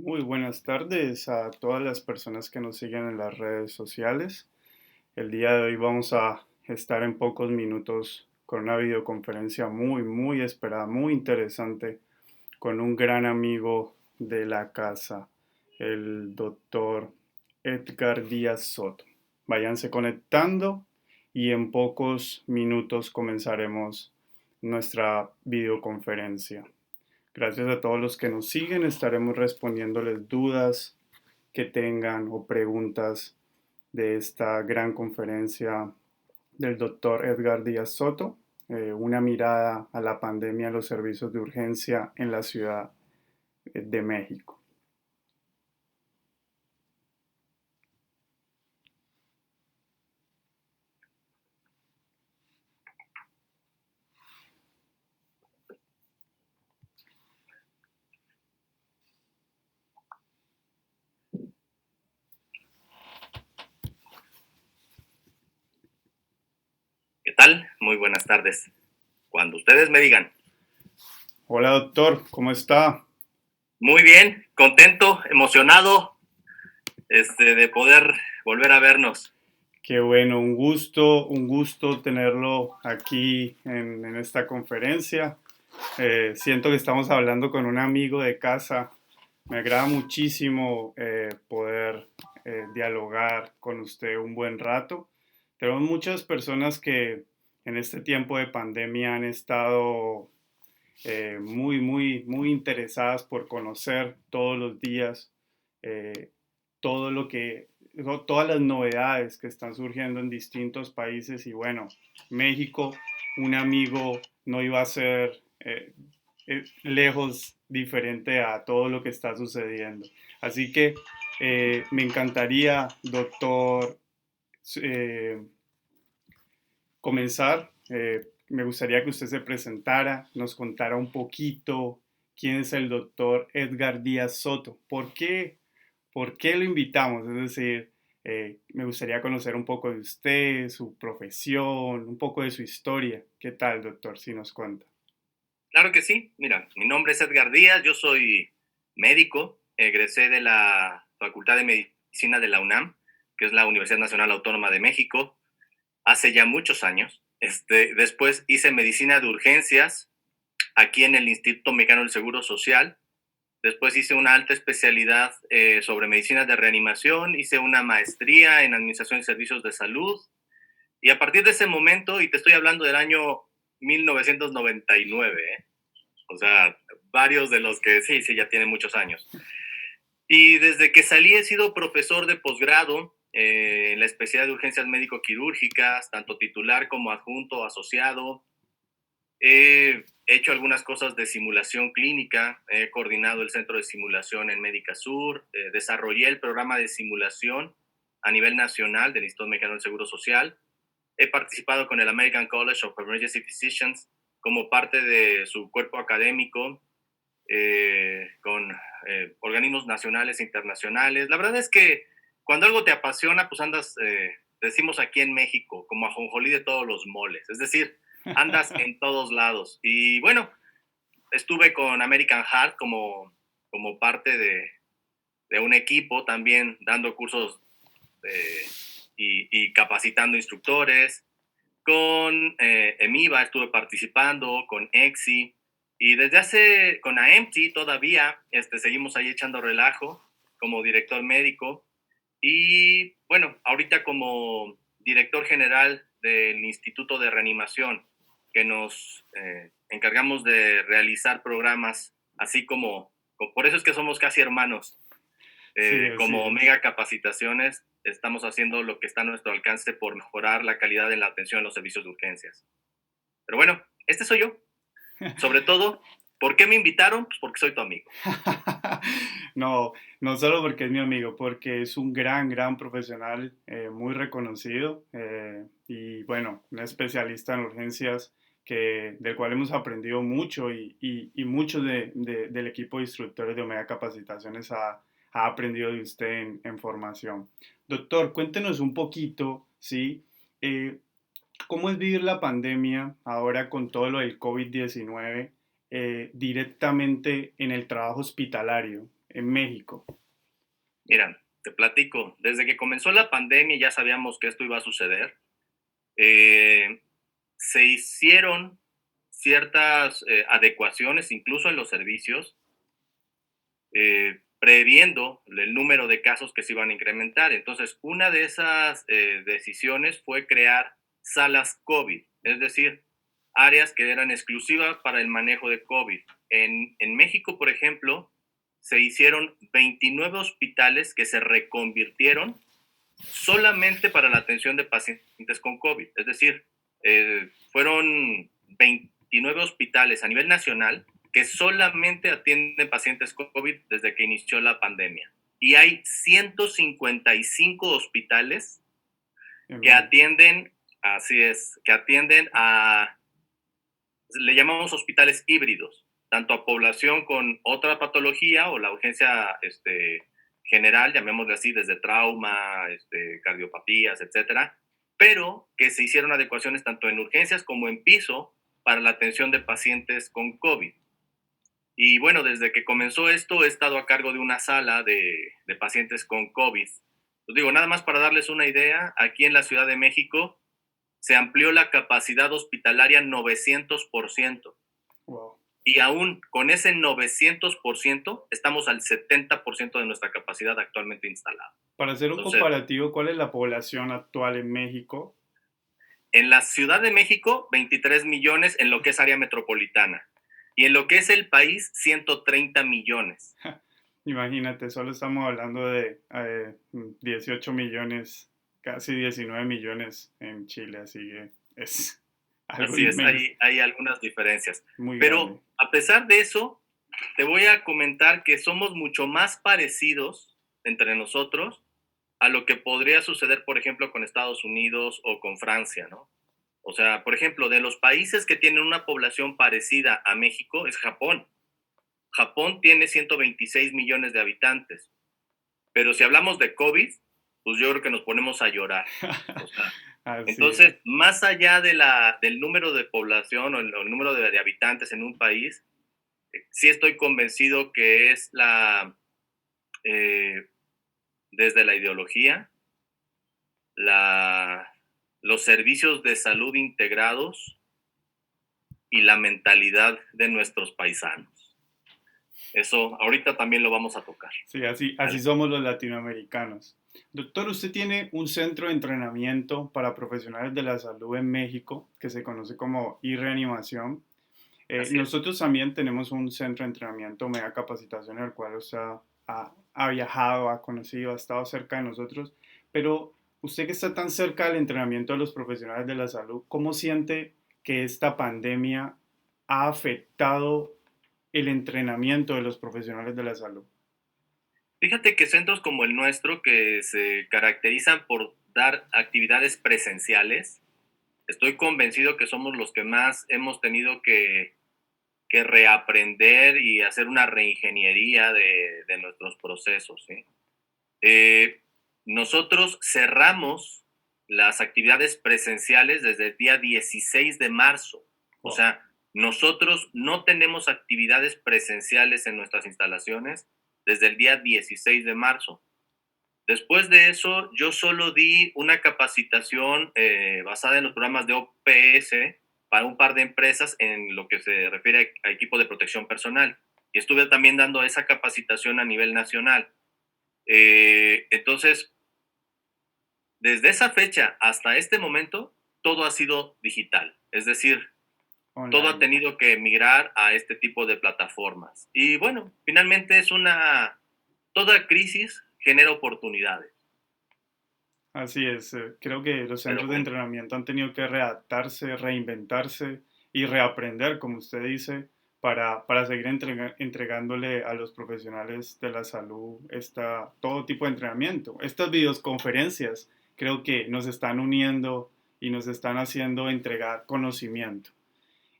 Muy buenas tardes a todas las personas que nos siguen en las redes sociales. El día de hoy vamos a estar en pocos minutos con una videoconferencia muy esperada, muy interesante, con un gran amigo de la casa, el doctor Edgar Díaz Soto. Váyanse conectando y en pocos minutos comenzaremos nuestra videoconferencia. Gracias a todos los que nos siguen, estaremos respondiéndoles dudas que tengan o preguntas de esta gran conferencia del doctor Edgar Díaz Soto, una mirada a la pandemia en los servicios de urgencia en la Ciudad de México. ¿Qué tal? Muy buenas tardes. Cuando ustedes me digan. Hola doctor, ¿cómo está? Muy bien, contento, emocionado, de poder volver a vernos. Qué bueno, un gusto tenerlo aquí en esta conferencia. Siento que estamos hablando con un amigo de casa. Me agrada muchísimo poder dialogar con usted un buen rato. Tenemos muchas personas que en este tiempo de pandemia han estado muy interesadas por conocer todos los días eh, todo lo que, todas las novedades que están surgiendo en distintos países y bueno, México, un amigo no iba a ser lejos diferente a todo lo que está sucediendo. Así que me encantaría, doctor, eh, comenzar. Me gustaría que usted se presentara, nos contara un poquito quién es el doctor Edgar Díaz Soto. ¿Por qué lo invitamos? Es decir, me gustaría conocer un poco de usted, su profesión, un poco de su historia. ¿Qué tal, doctor? Si nos cuenta. Claro que sí. Mira, mi nombre es Edgar Díaz, yo soy médico, egresé de la Facultad de Medicina de la UNAM, que es la Universidad Nacional Autónoma de México, hace ya muchos años. Después hice medicina de urgencias aquí en el Instituto Mexicano del Seguro Social. Después hice una alta especialidad sobre medicina de reanimación, hice una maestría en administración y servicios de salud. Y a partir de ese momento, y te estoy hablando del año 1999, o sea, varios de los que sí, ya tienen muchos años. Y desde que salí he sido profesor de posgrado en la especialidad de urgencias médico-quirúrgicas, tanto titular como adjunto, asociado. He hecho algunas cosas de simulación clínica, he coordinado el centro de simulación en Médica Sur, desarrollé el programa de simulación a nivel nacional del Instituto Mexicano del Seguro Social. He participado con el American College of Emergency Physicians como parte de su cuerpo académico, con organismos nacionales e internacionales. La verdad es que cuando algo te apasiona, pues andas, decimos aquí en México, como ajonjolí de todos los moles. Es decir, andas en todos lados. Y bueno, estuve con American Heart como parte de un equipo, también dando cursos y capacitando instructores. Con EMIVA estuve participando, con EXI, y desde hace, con AEMTI todavía, seguimos ahí echando relajo como director médico. Y bueno, ahorita como director general del Instituto de Reanimación, que nos encargamos de realizar programas, así por eso es que somos casi hermanos, Sí, así como es. Omega Capacitaciones, estamos haciendo lo que está a nuestro alcance por mejorar la calidad en la atención en los servicios de urgencias. Pero bueno, este soy yo. Sobre todo, ¿por qué me invitaron? Pues porque soy tu amigo. No, no solo porque es mi amigo, porque es un gran profesional, muy reconocido y bueno, un especialista en urgencias del cual hemos aprendido mucho y muchos del equipo de instructores de Omega Capacitaciones ha aprendido de usted en formación. Doctor, cuéntenos un poquito, ¿sí? Eh, ¿Cómo es vivir la pandemia ahora con todo lo del COVID-19 directamente en el trabajo hospitalario? en México? Mira, te platico, desde que comenzó la pandemia ya sabíamos que esto iba a suceder. eh, Se hicieron ciertas adecuaciones, incluso en los servicios, previendo el número de casos que se iban a incrementar. Entonces, una de esas decisiones fue crear salas COVID, es decir, áreas que eran exclusivas para el manejo de COVID. En México, por ejemplo, se hicieron 29 hospitales que se reconvirtieron solamente para la atención de pacientes con COVID. Es decir, fueron 29 hospitales a nivel nacional que solamente atienden pacientes con COVID desde que inició la pandemia. Y hay 155 hospitales En que México. atienden, así es, que atienden a, le llamamos hospitales híbridos, tanto a población con otra patología o la urgencia general, llamémosle así, desde trauma, cardiopatías, etcétera, pero que se hicieron adecuaciones tanto en urgencias como en piso para la atención de pacientes con COVID. Y bueno, desde que comenzó esto he estado a cargo de una sala de pacientes con COVID. Os digo, nada más para darles una idea, aquí en la Ciudad de México se amplió la capacidad hospitalaria 900%. Wow. Y aún con ese 900% estamos al 70% de nuestra capacidad actualmente instalada. Para hacer un Entonces, comparativo, ¿cuál es la población actual en México? en la Ciudad de México, 23 millones en lo que es área metropolitana. Y en lo que es el país, 130 millones. Imagínate, solo estamos hablando de 18 millones, casi 19 millones en Chile, así que es algo Así es, inmenso, hay algunas diferencias. muy grande. Pero a pesar de eso, te voy a comentar que somos mucho más parecidos entre nosotros a lo que podría suceder, por ejemplo, con Estados Unidos o con Francia, ¿no? O sea, por ejemplo, de los países que tienen una población parecida a México es Japón. Japón tiene 126 millones de habitantes, pero si hablamos de COVID, pues yo creo que nos ponemos a llorar. O sea, Así es. entonces, más allá del número de población o el número de habitantes en un país, sí estoy convencido que es eh, desde la ideología, la, los servicios de salud integrados y la mentalidad de nuestros paisanos. Eso ahorita también lo vamos a tocar. Sí, así ¿Vale? somos los latinoamericanos. Doctor, usted tiene un centro de entrenamiento para profesionales de la salud en México que se conoce como e-reanimación. Así es. Nosotros también tenemos un centro de entrenamiento, mega capacitación, en el cual usted ha viajado, ha conocido, ha estado cerca de nosotros. Pero usted que está tan cerca del entrenamiento de los profesionales de la salud, ¿cómo siente que esta pandemia ha afectado el entrenamiento de los profesionales de la salud? Fíjate que centros como el nuestro, que se caracterizan por dar actividades presenciales, estoy convencido que somos los que más hemos tenido que reaprender y hacer una reingeniería de nuestros procesos, ¿sí? Eh, Nosotros cerramos las actividades presenciales desde el día 16 de marzo. O Wow. sea, nosotros no tenemos actividades presenciales en nuestras instalaciones desde el día 16 de marzo. Después de eso, yo solo di una capacitación basada en los programas de OPS para un par de empresas en lo que se refiere a equipo de protección personal. Y estuve también dando esa capacitación a nivel nacional. Entonces, desde esa fecha hasta este momento, todo ha sido digital. Es decir, todo ha Online. tenido que migrar a este tipo de plataformas. Y bueno, finalmente toda crisis genera oportunidades. Así es, creo que los Pero centros de bueno, entrenamiento han tenido que readaptarse, reinventarse y reaprender, como usted dice, para seguir entregándole a los profesionales de la salud todo tipo de entrenamiento. Estas videoconferencias creo que nos están uniendo y nos están haciendo entregar conocimiento.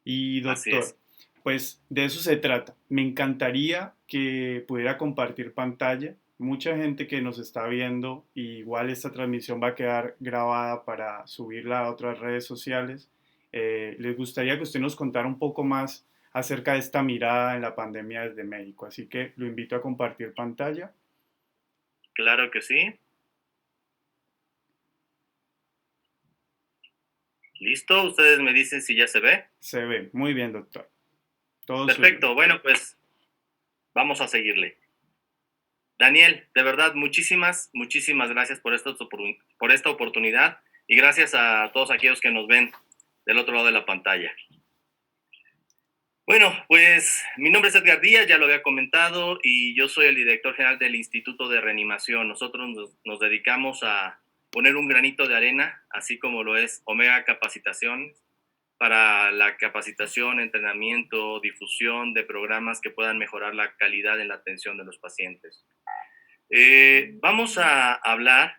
Y así doctor, es. pues de eso se trata. Me encantaría que pudiera compartir pantalla. Mucha gente que nos está viendo, y igual esta transmisión va a quedar grabada para subirla a otras redes sociales. Les gustaría que usted nos contara un poco más acerca de esta mirada en la pandemia desde México. Así que lo invito a compartir pantalla. Claro que sí. ¿Listo? Ustedes me dicen si ya se ve. Se ve muy bien, doctor. Todo suyo. Perfecto. Bueno, pues vamos a seguirle. Daniel, de verdad, muchísimas gracias por esta oportunidad y gracias a todos aquellos que nos ven del otro lado de la pantalla. Bueno, pues mi nombre es Edgar Díaz, ya lo había comentado, y yo soy el director general del Instituto de Reanimación. Nosotros nos dedicamos a poner un granito de arena, así como lo es Omega Capacitación, para la capacitación, entrenamiento, difusión de programas que puedan mejorar la calidad en la atención de los pacientes. Vamos a hablar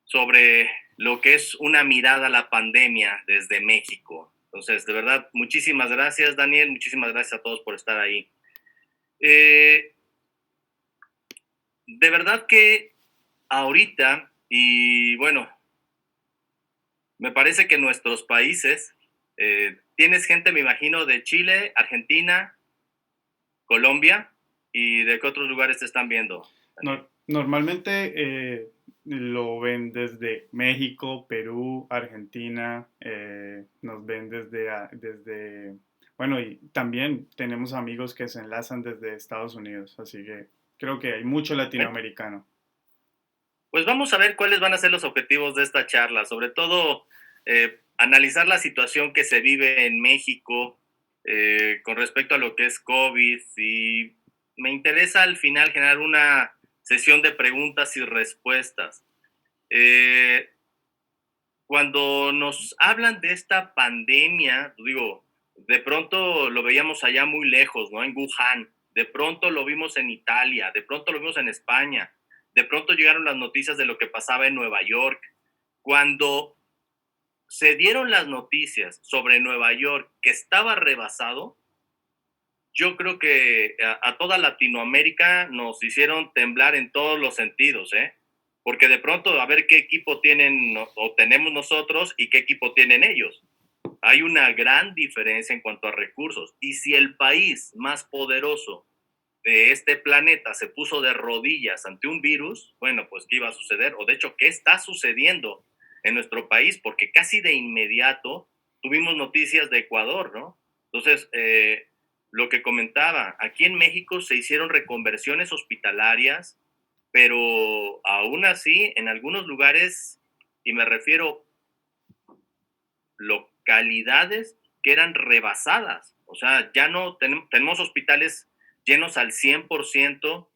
sobre lo que es una mirada a la pandemia desde México. Entonces, de verdad, muchísimas gracias, Daniel, muchísimas gracias a todos por estar ahí. De verdad que ahorita, y bueno, me parece que nuestros países, tienes gente, me imagino, de Chile, Argentina, Colombia, ¿y de qué otros lugares te están viendo? Normalmente lo ven desde México, Perú, Argentina, nos ven desde, bueno, y también tenemos amigos que se enlazan desde Estados Unidos, así que creo que hay mucho latinoamericano. Pues vamos a ver cuáles van a ser los objetivos de esta charla, sobre todo analizar la situación que se vive en México con respecto a lo que es COVID, y me interesa al final generar una sesión de preguntas y respuestas. Cuando nos hablan de esta pandemia, digo, de pronto lo veíamos allá muy lejos, ¿no? En Wuhan, de pronto lo vimos en Italia, de pronto lo vimos en España, de pronto llegaron las noticias de lo que pasaba en Nueva York. Cuando se dieron las noticias sobre Nueva York, que estaba rebasado, yo creo que a toda Latinoamérica nos hicieron temblar en todos los sentidos, ¿eh? Porque de pronto a ver qué equipo tienen o tenemos nosotros y qué equipo tienen ellos. Hay una gran diferencia en cuanto a recursos. Y si el país más poderoso de este planeta se puso de rodillas ante un virus, bueno, pues ¿qué iba a suceder? O de hecho, ¿qué está sucediendo en nuestro país? Porque casi de inmediato tuvimos noticias de Ecuador, ¿no? Entonces, lo que comentaba, aquí en México se hicieron reconversiones hospitalarias, pero aún así, en algunos lugares, y me refiero localidades que eran rebasadas, o sea, ya no tenemos hospitales llenos al 100%.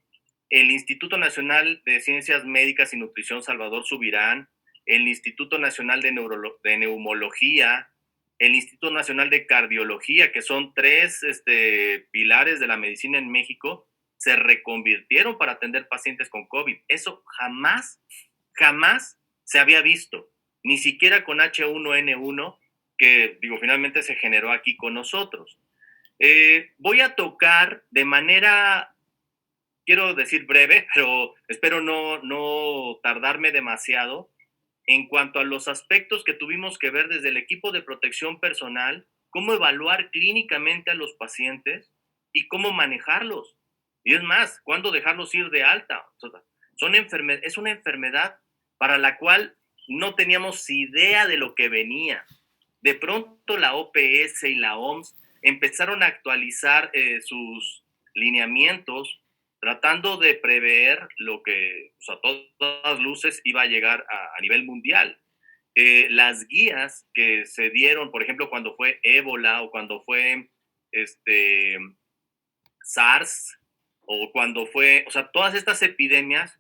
El Instituto Nacional de Ciencias Médicas y Nutrición Salvador Subirán, el Instituto Nacional de Neumología, el Instituto Nacional de Cardiología, que son tres pilares de la medicina en México, se reconvirtieron para atender pacientes con COVID. Eso jamás se había visto, ni siquiera con H1N1, que digo, finalmente se generó aquí con nosotros. Voy a tocar de manera, quiero decir breve, pero espero no tardarme demasiado, en cuanto a los aspectos que tuvimos que ver desde el equipo de protección personal, cómo evaluar clínicamente a los pacientes y cómo manejarlos. Y es más, cuándo dejarlos ir de alta. Es una enfermedad para la cual no teníamos idea de lo que venía. De pronto la OPS y la OMS empezaron a actualizar sus lineamientos, tratando de prever lo que a todas luces iba a llegar a nivel mundial. Las guías que se dieron, por ejemplo, cuando fue ébola o cuando fue SARS o cuando fue, o sea, todas estas epidemias,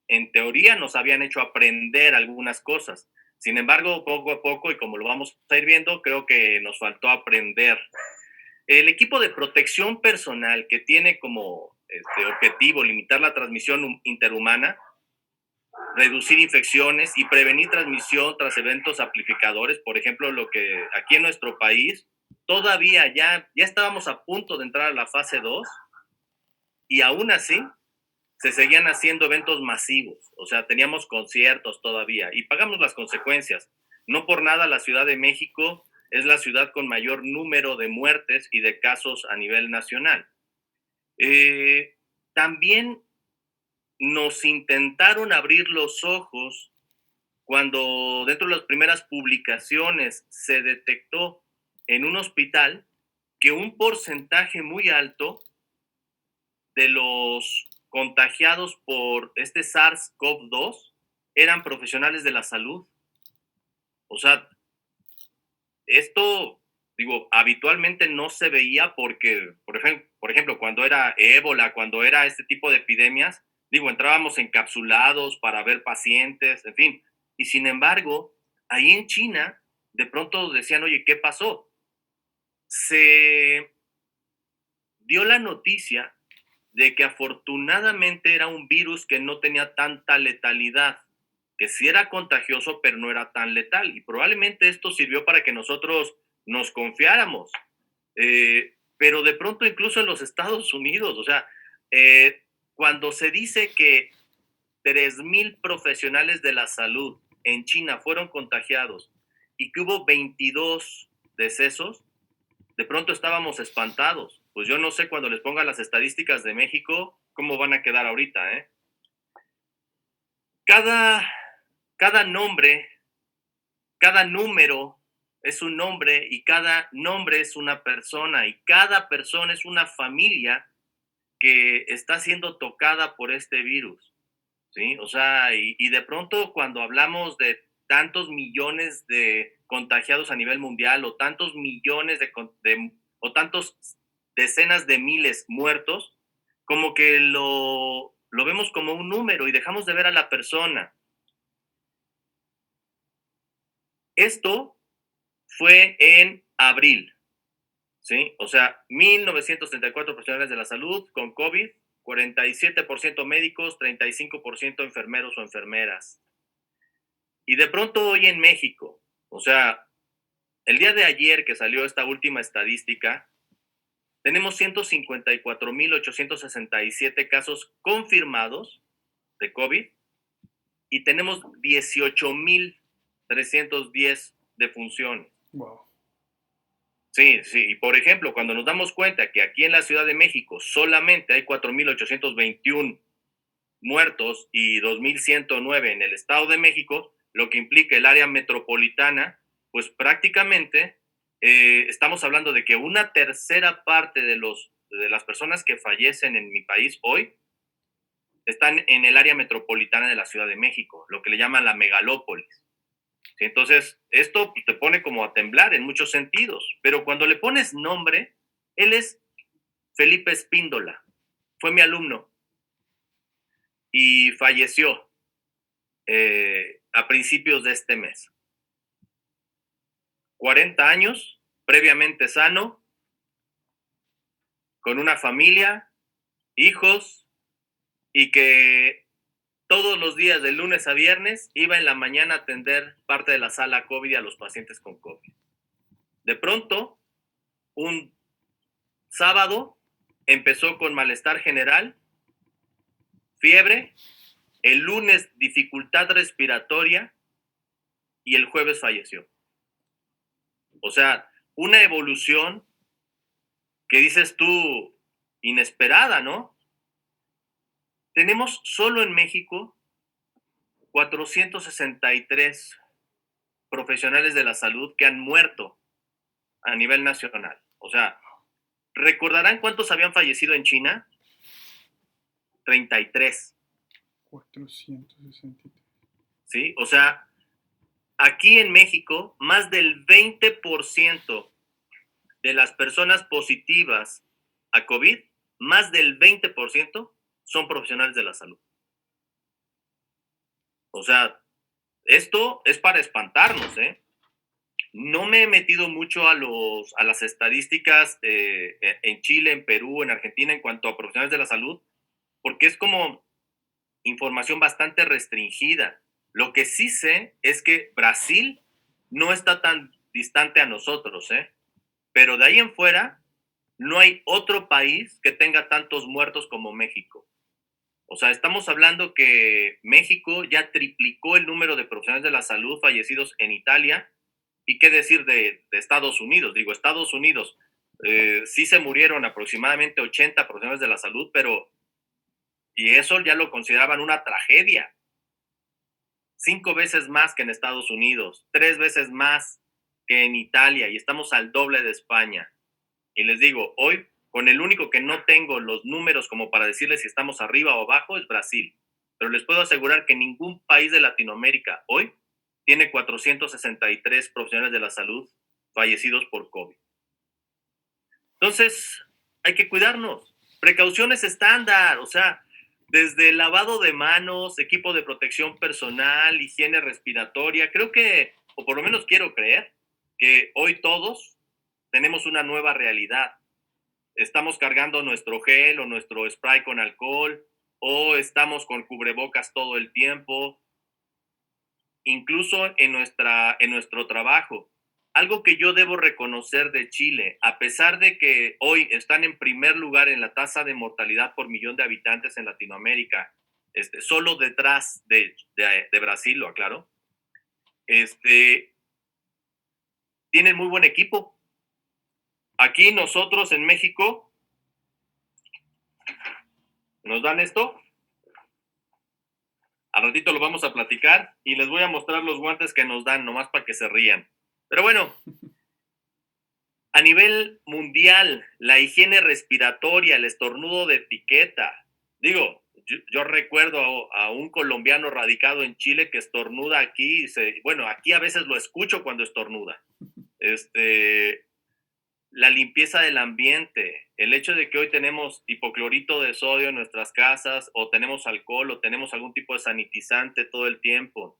en teoría nos habían hecho aprender algunas cosas. Sin embargo, poco a poco, y como lo vamos a ir viendo, creo que nos faltó aprender. El equipo de protección personal, que tiene como objetivo limitar la transmisión interhumana, reducir infecciones y prevenir transmisión tras eventos amplificadores, por ejemplo, lo que aquí en nuestro país, todavía ya estábamos a punto de entrar a la fase 2 y aún así se seguían haciendo eventos masivos, o sea, teníamos conciertos todavía y pagamos las consecuencias. No por nada la Ciudad de México es la ciudad con mayor número de muertes y de casos a nivel nacional. También nos intentaron abrir los ojos cuando dentro de las primeras publicaciones se detectó en un hospital que un porcentaje muy alto de los contagiados por este SARS-CoV-2 eran profesionales de la salud. O sea, esto, digo, habitualmente no se veía porque, por ejemplo, cuando era ébola, cuando era este tipo de epidemias, digo, entrábamos encapsulados para ver pacientes, en fin. Y sin embargo, ahí en China, de pronto decían, oye, ¿qué pasó? Se dio la noticia de que afortunadamente era un virus que no tenía tanta letalidad, que sí era contagioso, pero no era tan letal. Y probablemente esto sirvió para que nosotros nos confiáramos. Pero de pronto incluso en los Estados Unidos, o sea, cuando se dice que 3,000 profesionales de la salud en China fueron contagiados y que hubo 22 decesos, de pronto estábamos espantados. Pues yo no sé cuando les pongan las estadísticas de México, cómo van a quedar ahorita, ¿eh? Cada, cada nombre, cada número es un nombre y cada nombre es una persona y cada persona es una familia que está siendo tocada por este virus, ¿sí? O sea, y de pronto cuando hablamos de tantos millones de contagiados a nivel mundial o tantos millones o tantos decenas de miles muertos, como que lo vemos como un número y dejamos de ver a la persona. Esto fue en abril, ¿sí? O sea, 1934 profesionales de la salud con COVID, 47% médicos, 35% enfermeros o enfermeras. Y de pronto hoy en México, o sea, el día de ayer que salió esta última estadística, tenemos 154,867 casos confirmados de COVID y tenemos 18,310 defunciones. Wow. Sí, sí, y por ejemplo, cuando nos damos cuenta que aquí en la Ciudad de México solamente hay 4,821 muertos y 2,109 en el Estado de México, lo que implica el área metropolitana, pues prácticamente estamos hablando de que una tercera parte de las personas que fallecen en mi país hoy están en el área metropolitana de la Ciudad de México, lo que le llaman la megalópolis. ¿Sí? Entonces, esto te pone como a temblar en muchos sentidos, pero cuando le pones nombre, él es Felipe Espíndola, fue mi alumno y falleció a principios de este mes. 40 años, previamente sano, con una familia, hijos, y que todos los días de lunes a viernes iba en la mañana a atender parte de la sala COVID a los pacientes con COVID. De pronto, un sábado empezó con malestar general, fiebre, el lunes dificultad respiratoria y el jueves falleció. O sea, una evolución que dices tú inesperada, ¿no? Tenemos solo en México 463 profesionales de la salud que han muerto a nivel nacional. O sea, ¿recordarán cuántos habían fallecido en China? 33. 463. ¿Sí? O sea, aquí en México, más del 20% de las personas positivas a COVID, más del 20% son profesionales de la salud. O sea, esto es para espantarnos, ¿eh? No me he metido mucho a las estadísticas en Chile, en Perú, en Argentina en cuanto a profesionales de la salud, porque es como información bastante restringida. Lo que sí sé es que Brasil no está tan distante a nosotros, ¿eh? Pero de ahí en fuera, no hay otro país que tenga tantos muertos como México. O sea, estamos hablando que México ya triplicó el número de profesionales de la salud fallecidos en Italia ¿Y qué decir de Estados Unidos? Digo, Estados Unidos, sí se murieron aproximadamente 80 profesionales de la salud, pero y eso ya lo consideraban una tragedia. 5 veces más que en Estados Unidos, 3 veces más que en Italia, y estamos al doble de España. Y les digo, hoy, con el único que no tengo los números como para decirles si estamos arriba o abajo, es Brasil. Pero les puedo asegurar que ningún país de Latinoamérica hoy tiene 463 profesionales de la salud fallecidos por COVID. Entonces, hay que cuidarnos. Precauciones estándar, o sea, desde lavado de manos, equipo de protección personal, higiene respiratoria. Creo que, o por lo menos quiero creer, que hoy todos tenemos una nueva realidad. Estamos cargando nuestro gel o nuestro spray con alcohol, o estamos con cubrebocas todo el tiempo, incluso en nuestro trabajo. Algo que yo debo reconocer de Chile, a pesar de que hoy están en primer lugar en la tasa de mortalidad por millón de habitantes en Latinoamérica, solo detrás de Brasil, lo aclaro, tienen muy buen equipo. Aquí nosotros en México nos dan esto. Al ratito lo vamos a platicar y les voy a mostrar los guantes que nos dan, nomás para que se rían. Pero bueno, a nivel mundial, la higiene respiratoria, el estornudo de etiqueta. Digo, yo recuerdo a un colombiano radicado en Chile que estornuda aquí. Bueno, aquí a veces lo escucho cuando estornuda. La limpieza del ambiente, el hecho de que hoy tenemos hipoclorito de sodio en nuestras casas, o tenemos alcohol, o tenemos algún tipo de sanitizante todo el tiempo.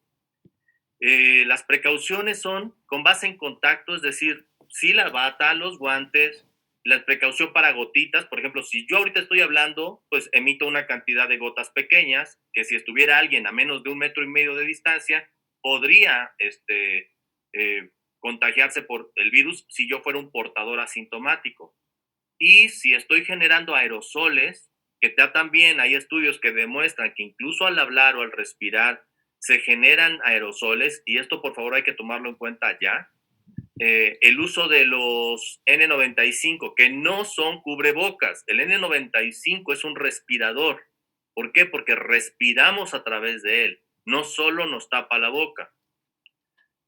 Las precauciones son con base en contacto, es decir, sí la bata, los guantes, la precaución para gotitas. Por ejemplo, si yo ahorita estoy hablando, pues emito una cantidad de gotas pequeñas, que si estuviera alguien a menos de 1,5 metros de distancia, podría contagiarse por el virus si yo fuera un portador asintomático. Y si estoy generando aerosoles, que también hay estudios que demuestran que incluso al hablar o al respirar se generan aerosoles, y esto por favor hay que tomarlo en cuenta ya. El uso de los N95, que no son cubrebocas. El N95 es un respirador. ¿Por qué? Porque respiramos a través de él, no solo nos tapa la boca.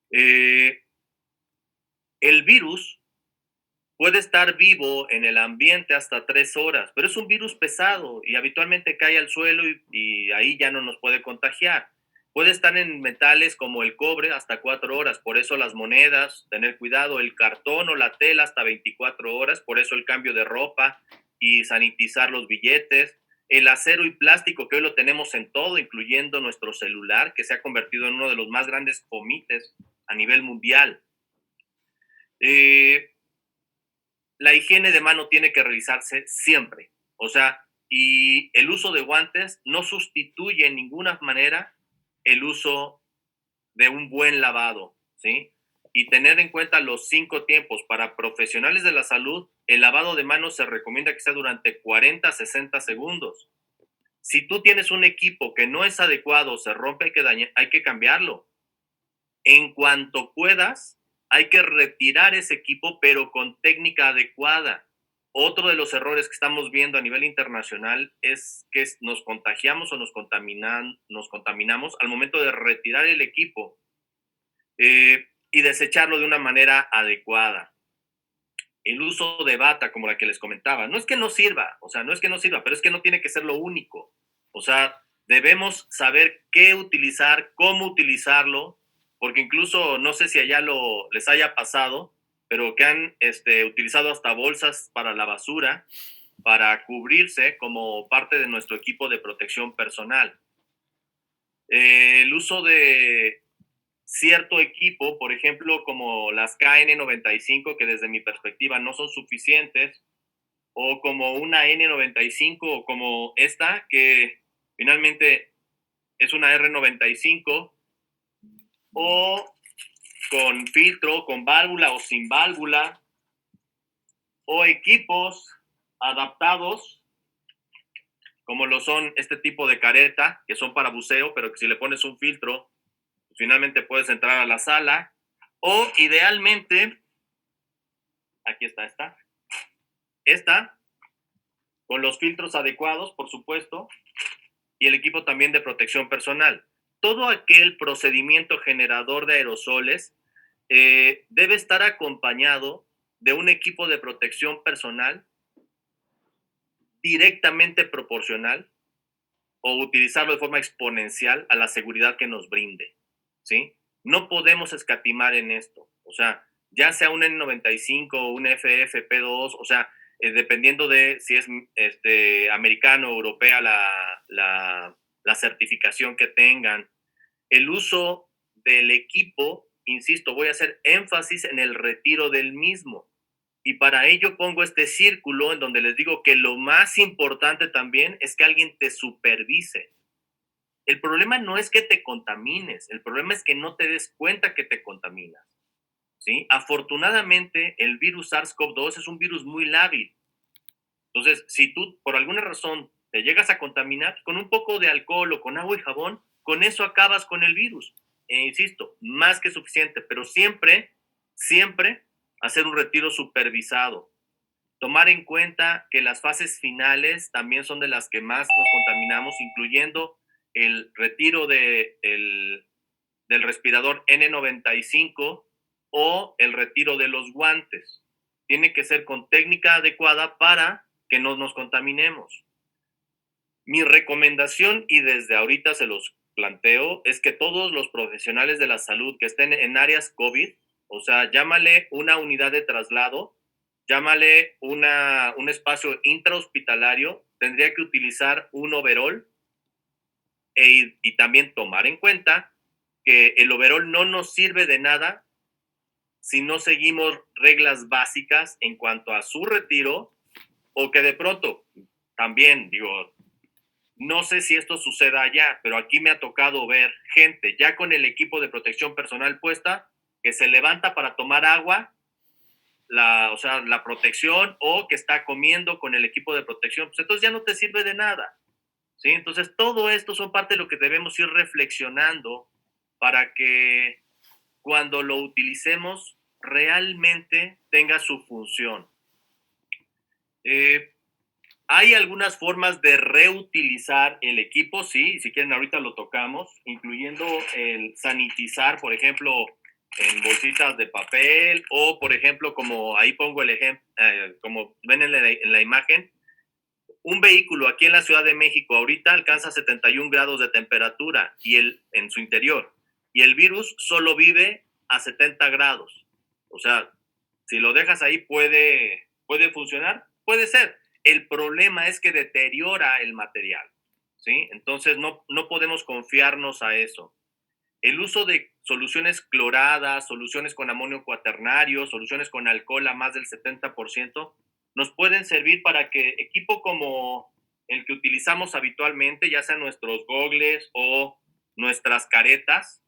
El virus puede estar vivo en el ambiente hasta 3 horas, pero es un virus pesado y habitualmente cae al suelo y ahí ya no nos puede contagiar. Puede estar en metales como el cobre hasta 4 horas, por eso las monedas, tener cuidado, el cartón o la tela hasta 24 horas, por eso el cambio de ropa y sanitizar los billetes. El acero y plástico, que hoy lo tenemos en todo, incluyendo nuestro celular, que se ha convertido en uno de los más grandes comites a nivel mundial. La higiene de mano tiene que realizarse siempre. O sea, y el uso de guantes no sustituye en ninguna manera el uso de un buen lavado, ¿sí? Y tener en cuenta los 5 tiempos. Para profesionales de la salud, el lavado de manos se recomienda que sea durante 40 a 60 segundos. Si tú tienes un equipo que no es adecuado, se rompe, hay que cambiarlo. En cuanto puedas, hay que retirar ese equipo, pero con técnica adecuada. Otro de los errores que estamos viendo a nivel internacional es que nos contagiamos o nos contaminamos al momento de retirar el equipo y desecharlo de una manera adecuada. El uso de bata, como la que les comentaba, no es que no sirva, o sea, no es que no sirva, pero es que no tiene que ser lo único. O sea, debemos saber qué utilizar, cómo utilizarlo, porque incluso no sé si allá les haya pasado, pero que han utilizado hasta bolsas para la basura para cubrirse como parte de nuestro equipo de protección personal. El uso de cierto equipo, por ejemplo, como las KN95, que desde mi perspectiva no son suficientes, o como una N95, o como esta, que finalmente es una R95, o con filtro, con válvula o sin válvula, o equipos adaptados, como lo son este tipo de careta, que son para buceo, pero que si le pones un filtro, finalmente puedes entrar a la sala, O idealmente, aquí está esta, con los filtros adecuados, por supuesto, y el equipo también de protección personal. Todo aquel procedimiento generador de aerosoles debe estar acompañado de un equipo de protección personal directamente proporcional o utilizarlo de forma exponencial a la seguridad que nos brinde, ¿sí? No podemos escatimar en esto. O sea, ya sea un N95 o un FFP2, o sea, dependiendo de si es americano o europea la certificación que tengan, el uso del equipo, insisto, voy a hacer énfasis en el retiro del mismo. Y para ello pongo este círculo en donde les digo que lo más importante también es que alguien te supervise. El problema no es que te contamines, el problema es que no te des cuenta que te contaminas, ¿sí? Afortunadamente, el virus SARS-CoV-2 es un virus muy lábil. Entonces, si tú por alguna razón te llegas a contaminar, con un poco de alcohol o con agua y jabón, con eso acabas con el virus. Insisto, más que suficiente, pero siempre, siempre hacer un retiro supervisado. Tomar en cuenta que las fases finales también son de las que más nos contaminamos, incluyendo el retiro del respirador N95 o el retiro de los guantes. Tiene que ser con técnica adecuada para que no nos contaminemos. Mi recomendación, y desde ahorita se los planteo, es que todos los profesionales de la salud que estén en áreas COVID, o sea, llámale una unidad de traslado, llámale un espacio intrahospitalario, tendría que utilizar un overall y también tomar en cuenta que el overall no nos sirve de nada si no seguimos reglas básicas en cuanto a su retiro o que de pronto también, digo, no sé si esto suceda allá, pero aquí me ha tocado ver gente ya con el equipo de protección personal puesta que se levanta para tomar agua, o sea, la protección, o que está comiendo con el equipo de protección, pues entonces ya no te sirve de nada, ¿sí? Entonces todo esto son parte de lo que debemos ir reflexionando para que cuando lo utilicemos realmente tenga su función. Hay algunas formas de reutilizar el equipo, sí, si quieren ahorita lo tocamos, incluyendo el sanitizar, por ejemplo, en bolsitas de papel o, por ejemplo, como ahí pongo el ejemplo, como ven en la imagen, un vehículo aquí en la Ciudad de México ahorita alcanza 71 grados de temperatura en su interior y el virus solo vive a 70 grados. O sea, si lo dejas ahí puede funcionar, puede ser. El problema es que deteriora el material, ¿sí? Entonces no podemos confiarnos a eso. El uso de soluciones cloradas, soluciones con amonio cuaternario, soluciones con alcohol a más del 70%, nos pueden servir para que equipo como el que utilizamos habitualmente, ya sean nuestros gogles o nuestras caretas,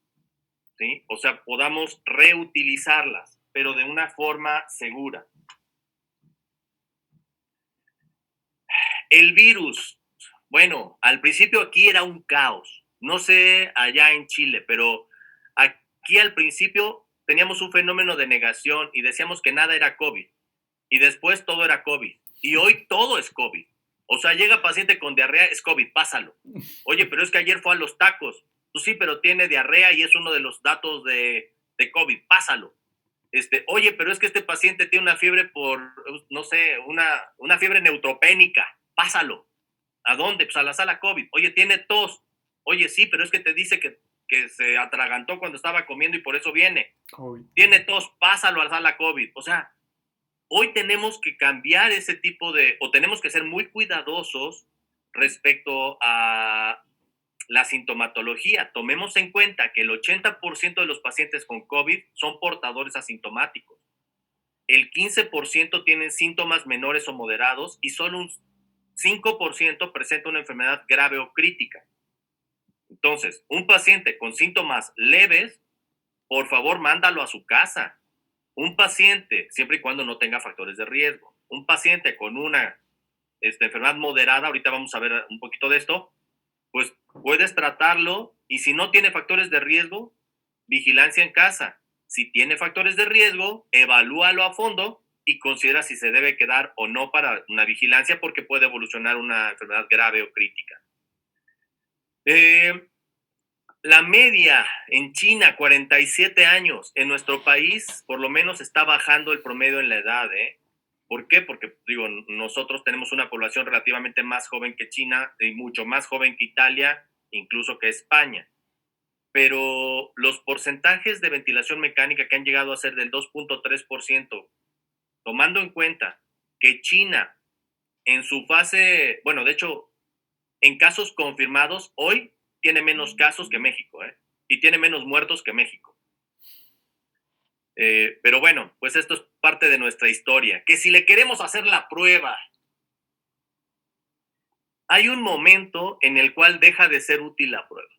¿sí? O sea, podamos reutilizarlas, pero de una forma segura. El virus, bueno, al principio aquí era un caos. No sé allá en Chile, pero aquí al principio teníamos un fenómeno de negación y decíamos que nada era COVID. Y después todo era COVID. Y hoy todo es COVID. O sea, llega paciente con diarrea, es COVID, pásalo. Oye, pero es que ayer fue a los tacos. Pues sí, pero tiene diarrea y es uno de los datos de COVID, pásalo. Oye, pero es que este paciente tiene una fiebre por, no sé, una fiebre neutropénica, pásalo. ¿A dónde? Pues a la sala COVID. Oye, tiene tos. Oye, sí, pero es que te dice que se atragantó cuando estaba comiendo y por eso viene. COVID. Tiene tos, pásalo a la sala COVID. O sea, hoy tenemos que cambiar ese tipo o tenemos que ser muy cuidadosos respecto a la sintomatología. Tomemos en cuenta que el 80% de los pacientes con COVID son portadores asintomáticos. El 15% tienen síntomas menores o moderados y solo un 5% presenta una enfermedad grave o crítica. Entonces, un paciente con síntomas leves, por favor, mándalo a su casa. Un paciente, siempre y cuando no tenga factores de riesgo, un paciente con una enfermedad moderada, ahorita vamos a ver un poquito de esto, pues puedes tratarlo y si no tiene factores de riesgo, vigilancia en casa. Si tiene factores de riesgo, evalúalo a fondo y considera si se debe quedar o no para una vigilancia porque puede evolucionar una enfermedad grave o crítica. La media en China, 47 años. En nuestro país, por lo menos, está bajando el promedio en la edad. ¿Por qué? Porque, digo, nosotros tenemos una población relativamente más joven que China y mucho más joven que Italia, incluso que España. Pero los porcentajes de ventilación mecánica que han llegado a ser del 2.3%, tomando en cuenta que China en su fase, bueno, de hecho, en casos confirmados, hoy tiene menos casos que México, y tiene menos muertos que México. Pero bueno, pues esto es parte de nuestra historia. Que si le queremos hacer la prueba, hay un momento en el cual deja de ser útil la prueba.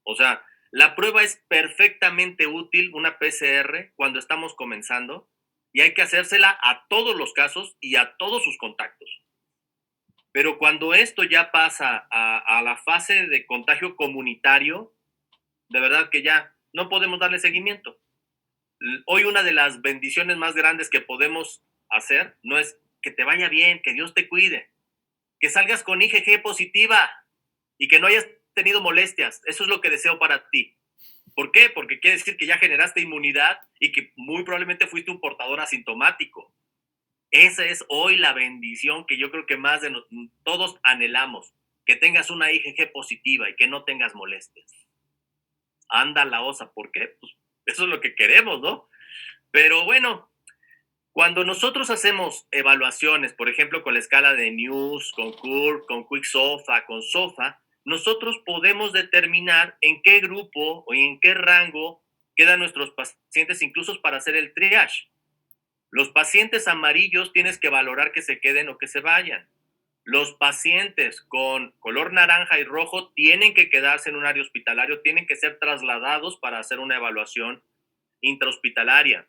O sea, la prueba es perfectamente útil, una PCR, cuando estamos comenzando, y hay que hacérsela a todos los casos y a todos sus contactos. Pero cuando esto ya pasa a la fase de contagio comunitario, de verdad que ya no podemos darle seguimiento. Hoy una de las bendiciones más grandes que podemos hacer no es que te vaya bien, que Dios te cuide, que salgas con IgG positiva y que no hayas tenido molestias. Eso es lo que deseo para ti. ¿Por qué? Porque quiere decir que ya generaste inmunidad y que muy probablemente fuiste un portador asintomático. Esa es hoy la bendición que yo creo que más de todos anhelamos, que tengas una IgG positiva y que no tengas molestias. Anda la osa, ¿por qué? Pues eso es lo que queremos, ¿no? Pero bueno, cuando nosotros hacemos evaluaciones, por ejemplo, con la escala de News, con CUR, con QuickSOFA, con SOFA, nosotros podemos determinar en qué grupo o en qué rango quedan nuestros pacientes, incluso para hacer el triage. Los pacientes amarillos tienes que valorar que se queden o que se vayan. Los pacientes con color naranja y rojo tienen que quedarse en un área hospitalario, tienen que ser trasladados para hacer una evaluación intrahospitalaria.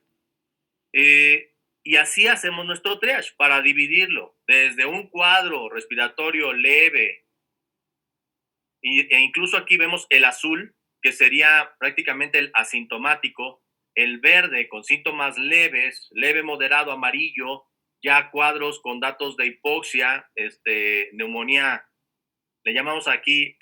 Y así hacemos nuestro triage para dividirlo desde un cuadro respiratorio leve, e incluso aquí vemos el azul, que sería prácticamente el asintomático, el verde con síntomas leves, leve, moderado, amarillo, ya cuadros con datos de hipoxia, neumonía, le llamamos aquí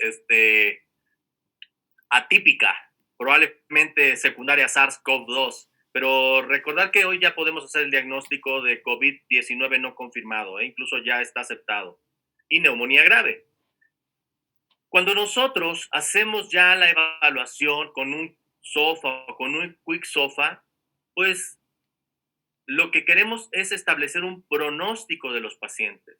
atípica, probablemente secundaria SARS-CoV-2. Pero recordar que hoy ya podemos hacer el diagnóstico de COVID-19 no confirmado, incluso ya está aceptado. Y neumonía grave. Cuando nosotros hacemos ya la evaluación con un SOFA o con un QuickSOFA, pues lo que queremos es establecer un pronóstico de los pacientes.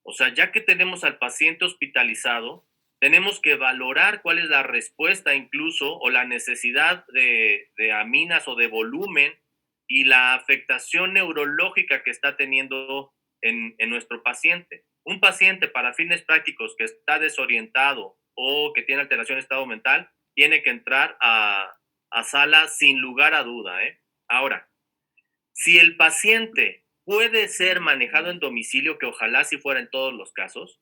O sea, ya que tenemos al paciente hospitalizado, tenemos que valorar cuál es la respuesta incluso o la necesidad de aminas o de volumen y la afectación neurológica que está teniendo en nuestro paciente. Un paciente, para fines prácticos, que está desorientado o que tiene alteración de estado mental, tiene que entrar a sala sin lugar a duda. Ahora, si el paciente puede ser manejado en domicilio, que ojalá si fuera en todos los casos,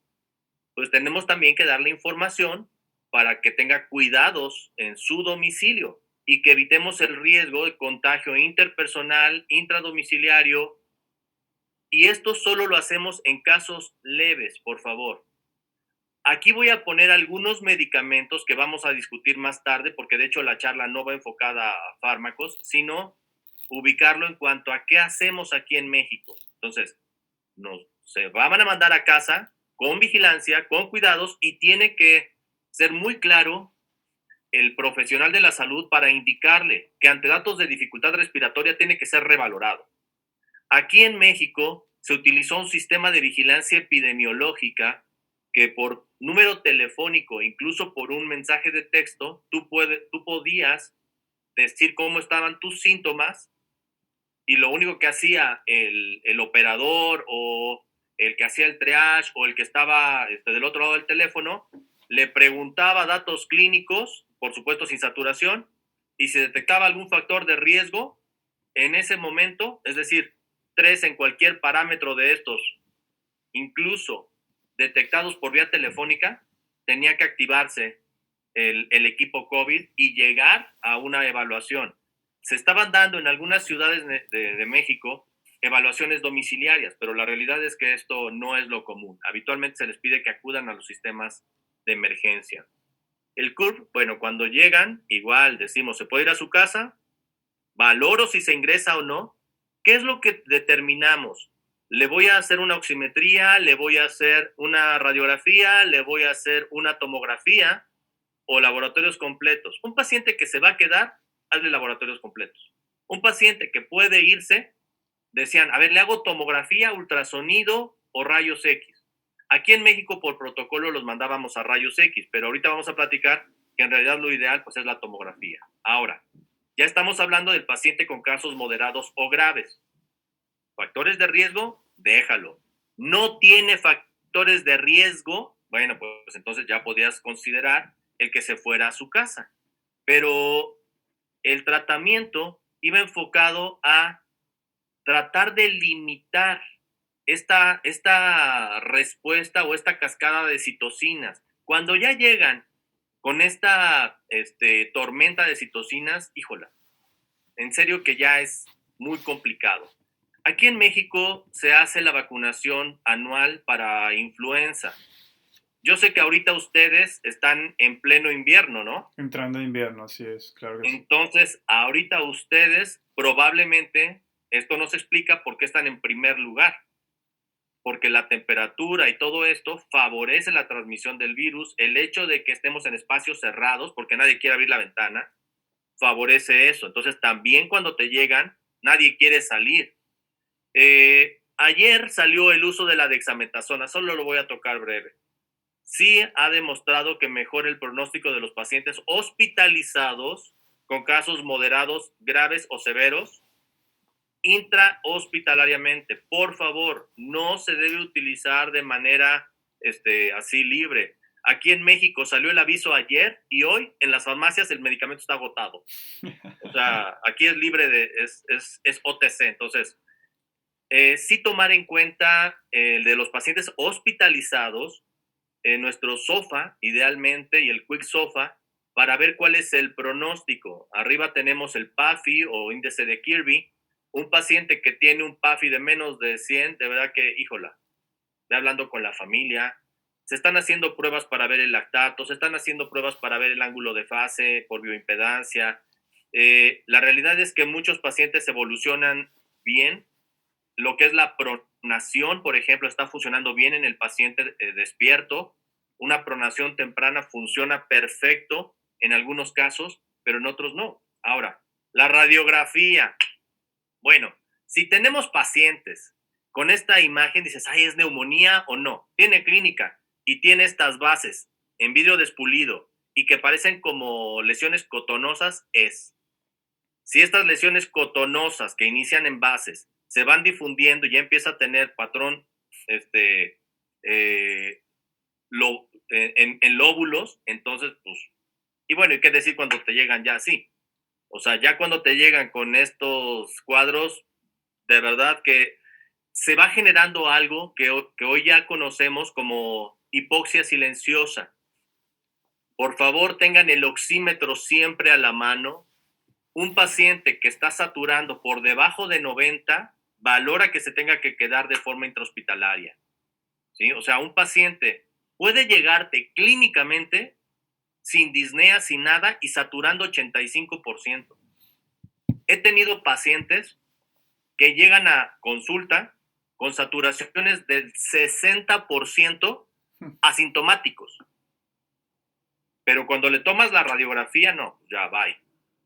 pues tenemos también que darle información para que tenga cuidados en su domicilio y que evitemos el riesgo de contagio interpersonal, intradomiciliario. Y esto solo lo hacemos en casos leves, por favor. Aquí voy a poner algunos medicamentos que vamos a discutir más tarde, porque de hecho la charla no va enfocada a fármacos, sino ubicarlo en cuanto a qué hacemos aquí en México. Entonces, se van a mandar a casa con vigilancia, con cuidados, y tiene que ser muy claro el profesional de la salud para indicarle que ante datos de dificultad respiratoria tiene que ser revalorado. Aquí en México se utilizó un sistema de vigilancia epidemiológica que por número telefónico, incluso por un mensaje de texto, tú podías decir cómo estaban tus síntomas, y lo único que hacía el operador o el que hacía el triage o el que estaba del otro lado del teléfono, le preguntaba datos clínicos, por supuesto sin saturación, y si detectaba algún factor de riesgo, en ese momento, es decir, 3 en cualquier parámetro de estos, incluso detectados por vía telefónica, tenía que activarse el equipo COVID y llegar a una evaluación. se estaban dando en algunas ciudades de México evaluaciones domiciliarias, pero la realidad es que esto no es lo común. Habitualmente se les pide que acudan a los sistemas de emergencia. El CURP, bueno, cuando llegan, igual decimos, ¿se puede ir a su casa? Valoro si se ingresa o no. ¿Qué es lo que determinamos? ¿Le voy a hacer una oximetría? ¿Le voy a hacer una radiografía? ¿Le voy a hacer una tomografía? ¿O laboratorios completos? Un paciente que se va a quedar, hazle laboratorios completos. Un paciente que puede irse, decían, a ver, le hago tomografía, ultrasonido o rayos X. Aquí en México por protocolo los mandábamos a rayos X, pero ahorita vamos a platicar que en realidad lo ideal pues es la tomografía. Ahora, ya estamos hablando del paciente con casos moderados o graves. ¿Factores de riesgo? Déjalo. ¿No tiene factores de riesgo? Bueno, pues entonces ya podías considerar el que se fuera a su casa. Pero el tratamiento iba enfocado a tratar de limitar esta respuesta o esta cascada de citocinas. Cuando ya llegan con esta tormenta de citocinas, híjola, en serio que ya es muy complicado. Aquí en México se hace la vacunación anual para influenza. Yo sé que ahorita ustedes están en pleno invierno, ¿no? Entrando en invierno, así es, claro que sí. Entonces, ahorita ustedes probablemente, esto nos explica por qué están en primer lugar, porque la temperatura y todo esto favorece la transmisión del virus, el hecho de que estemos en espacios cerrados, porque nadie quiere abrir la ventana, favorece eso. Entonces, también cuando te llegan, nadie quiere salir. Ayer salió el uso de la dexametasona, solo lo voy a tocar breve. Sí ha demostrado que mejora el pronóstico de los pacientes hospitalizados con casos moderados, graves o severos intrahospitalariamente. Por favor, no se debe utilizar de manera así libre. Aquí en México salió el aviso ayer y hoy en las farmacias el medicamento está agotado. O sea, aquí es libre es OTC. Entonces, sí tomar en cuenta el de los pacientes hospitalizados, nuestro SOFA, idealmente, y el Quick SOFA, para ver cuál es el pronóstico. Arriba tenemos el PAFI o índice de Kirby. Un paciente que tiene un PAFI de menos de 100, de verdad que, híjola, ve hablando con la familia. Se están haciendo pruebas para ver el lactato, se están haciendo pruebas para ver el ángulo de fase por bioimpedancia. La realidad es que muchos pacientes evolucionan bien. Lo que es la pronación, por ejemplo, está funcionando bien en el paciente despierto. Una pronación temprana funciona perfecto en algunos casos, pero en otros no. Ahora, la radiografía. Bueno, si tenemos pacientes con esta imagen, dices, ay, ¿es neumonía o no? Tiene clínica y tiene estas bases en vidrio despulido y que parecen como lesiones cotonosas, es. Si estas lesiones cotonosas que inician en bases se van difundiendo y ya empieza a tener patrón en lóbulos, entonces, pues, y bueno, ¿y qué decir cuando te llegan ya así? O sea, ya cuando te llegan con estos cuadros, de verdad que se va generando algo que hoy ya conocemos como hipoxia silenciosa. Por favor, tengan el oxímetro siempre a la mano. Un paciente que está saturando por debajo de 90 valora que se tenga que quedar de forma intrahospitalaria, ¿sí? O sea, un paciente puede llegarte clínicamente sin disnea, sin nada y saturando 85%. He tenido pacientes que llegan a consulta con saturaciones del 60% asintomáticos. Pero cuando le tomas la radiografía, no, ya bye.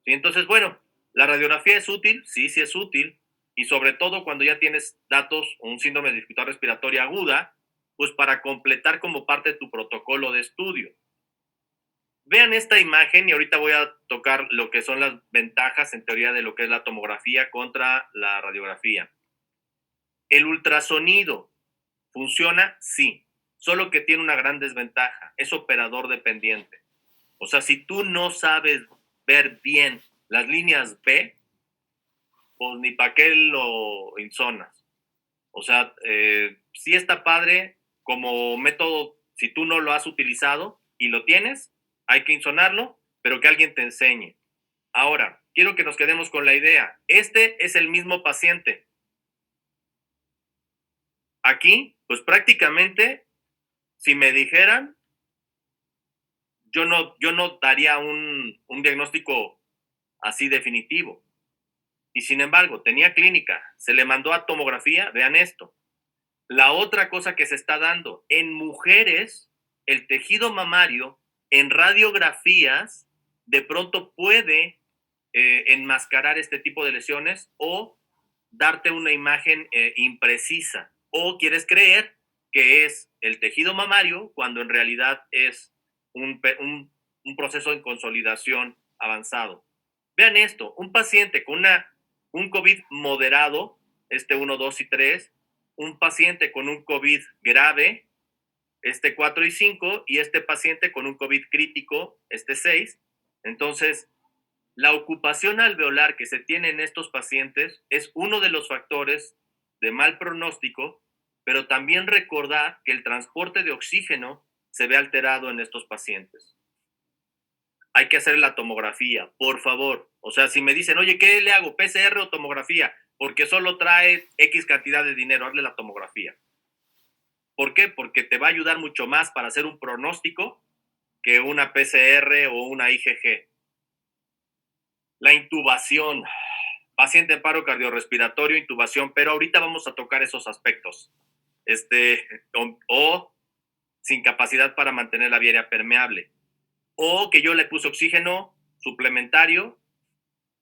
¿Sí? Entonces, bueno, ¿la radiografía es útil? Sí, sí es útil. Y sobre todo cuando ya tienes datos, un síndrome de dificultad respiratoria aguda, pues para completar como parte de tu protocolo de estudio. Vean esta imagen y ahorita voy a tocar lo que son las ventajas en teoría de lo que es la tomografía contra la radiografía. El ultrasonido funciona, sí, solo que tiene una gran desventaja, es operador dependiente. O sea, si tú no sabes ver bien las líneas B, pues ni para qué lo insonas. O sea, sí está padre como método, si tú no lo has utilizado y lo tienes, hay que insonarlo, pero que alguien te enseñe. Ahora, quiero que nos quedemos con la idea. Este es el mismo paciente. Aquí, pues prácticamente, si me dijeran, yo no daría un diagnóstico así definitivo. Y sin embargo, tenía clínica, se le mandó a tomografía, vean esto. La otra cosa que se está dando, en mujeres, el tejido mamario en radiografías de pronto puede enmascarar este tipo de lesiones o darte una imagen imprecisa. O quieres creer que es el tejido mamario cuando en realidad es un proceso de consolidación avanzado. Vean esto, un paciente con un COVID moderado, este 1, 2 y 3, un paciente con un COVID grave, este 4 y 5, y este paciente con un COVID crítico, este 6. Entonces, la ocupación alveolar que se tiene en estos pacientes es uno de los factores de mal pronóstico, pero también recordar que el transporte de oxígeno se ve alterado en estos pacientes. Hay que hacer la tomografía, por favor. O sea, si me dicen, oye, ¿qué le hago? ¿PCR o tomografía? Porque solo trae X cantidad de dinero, hazle la tomografía. ¿Por qué? Porque te va a ayudar mucho más para hacer un pronóstico que una PCR o una IgG. La intubación, paciente en paro cardiorrespiratorio, intubación, pero ahorita vamos a tocar esos aspectos. O sin capacidad para mantener la vía aérea permeable. O que yo le puse oxígeno suplementario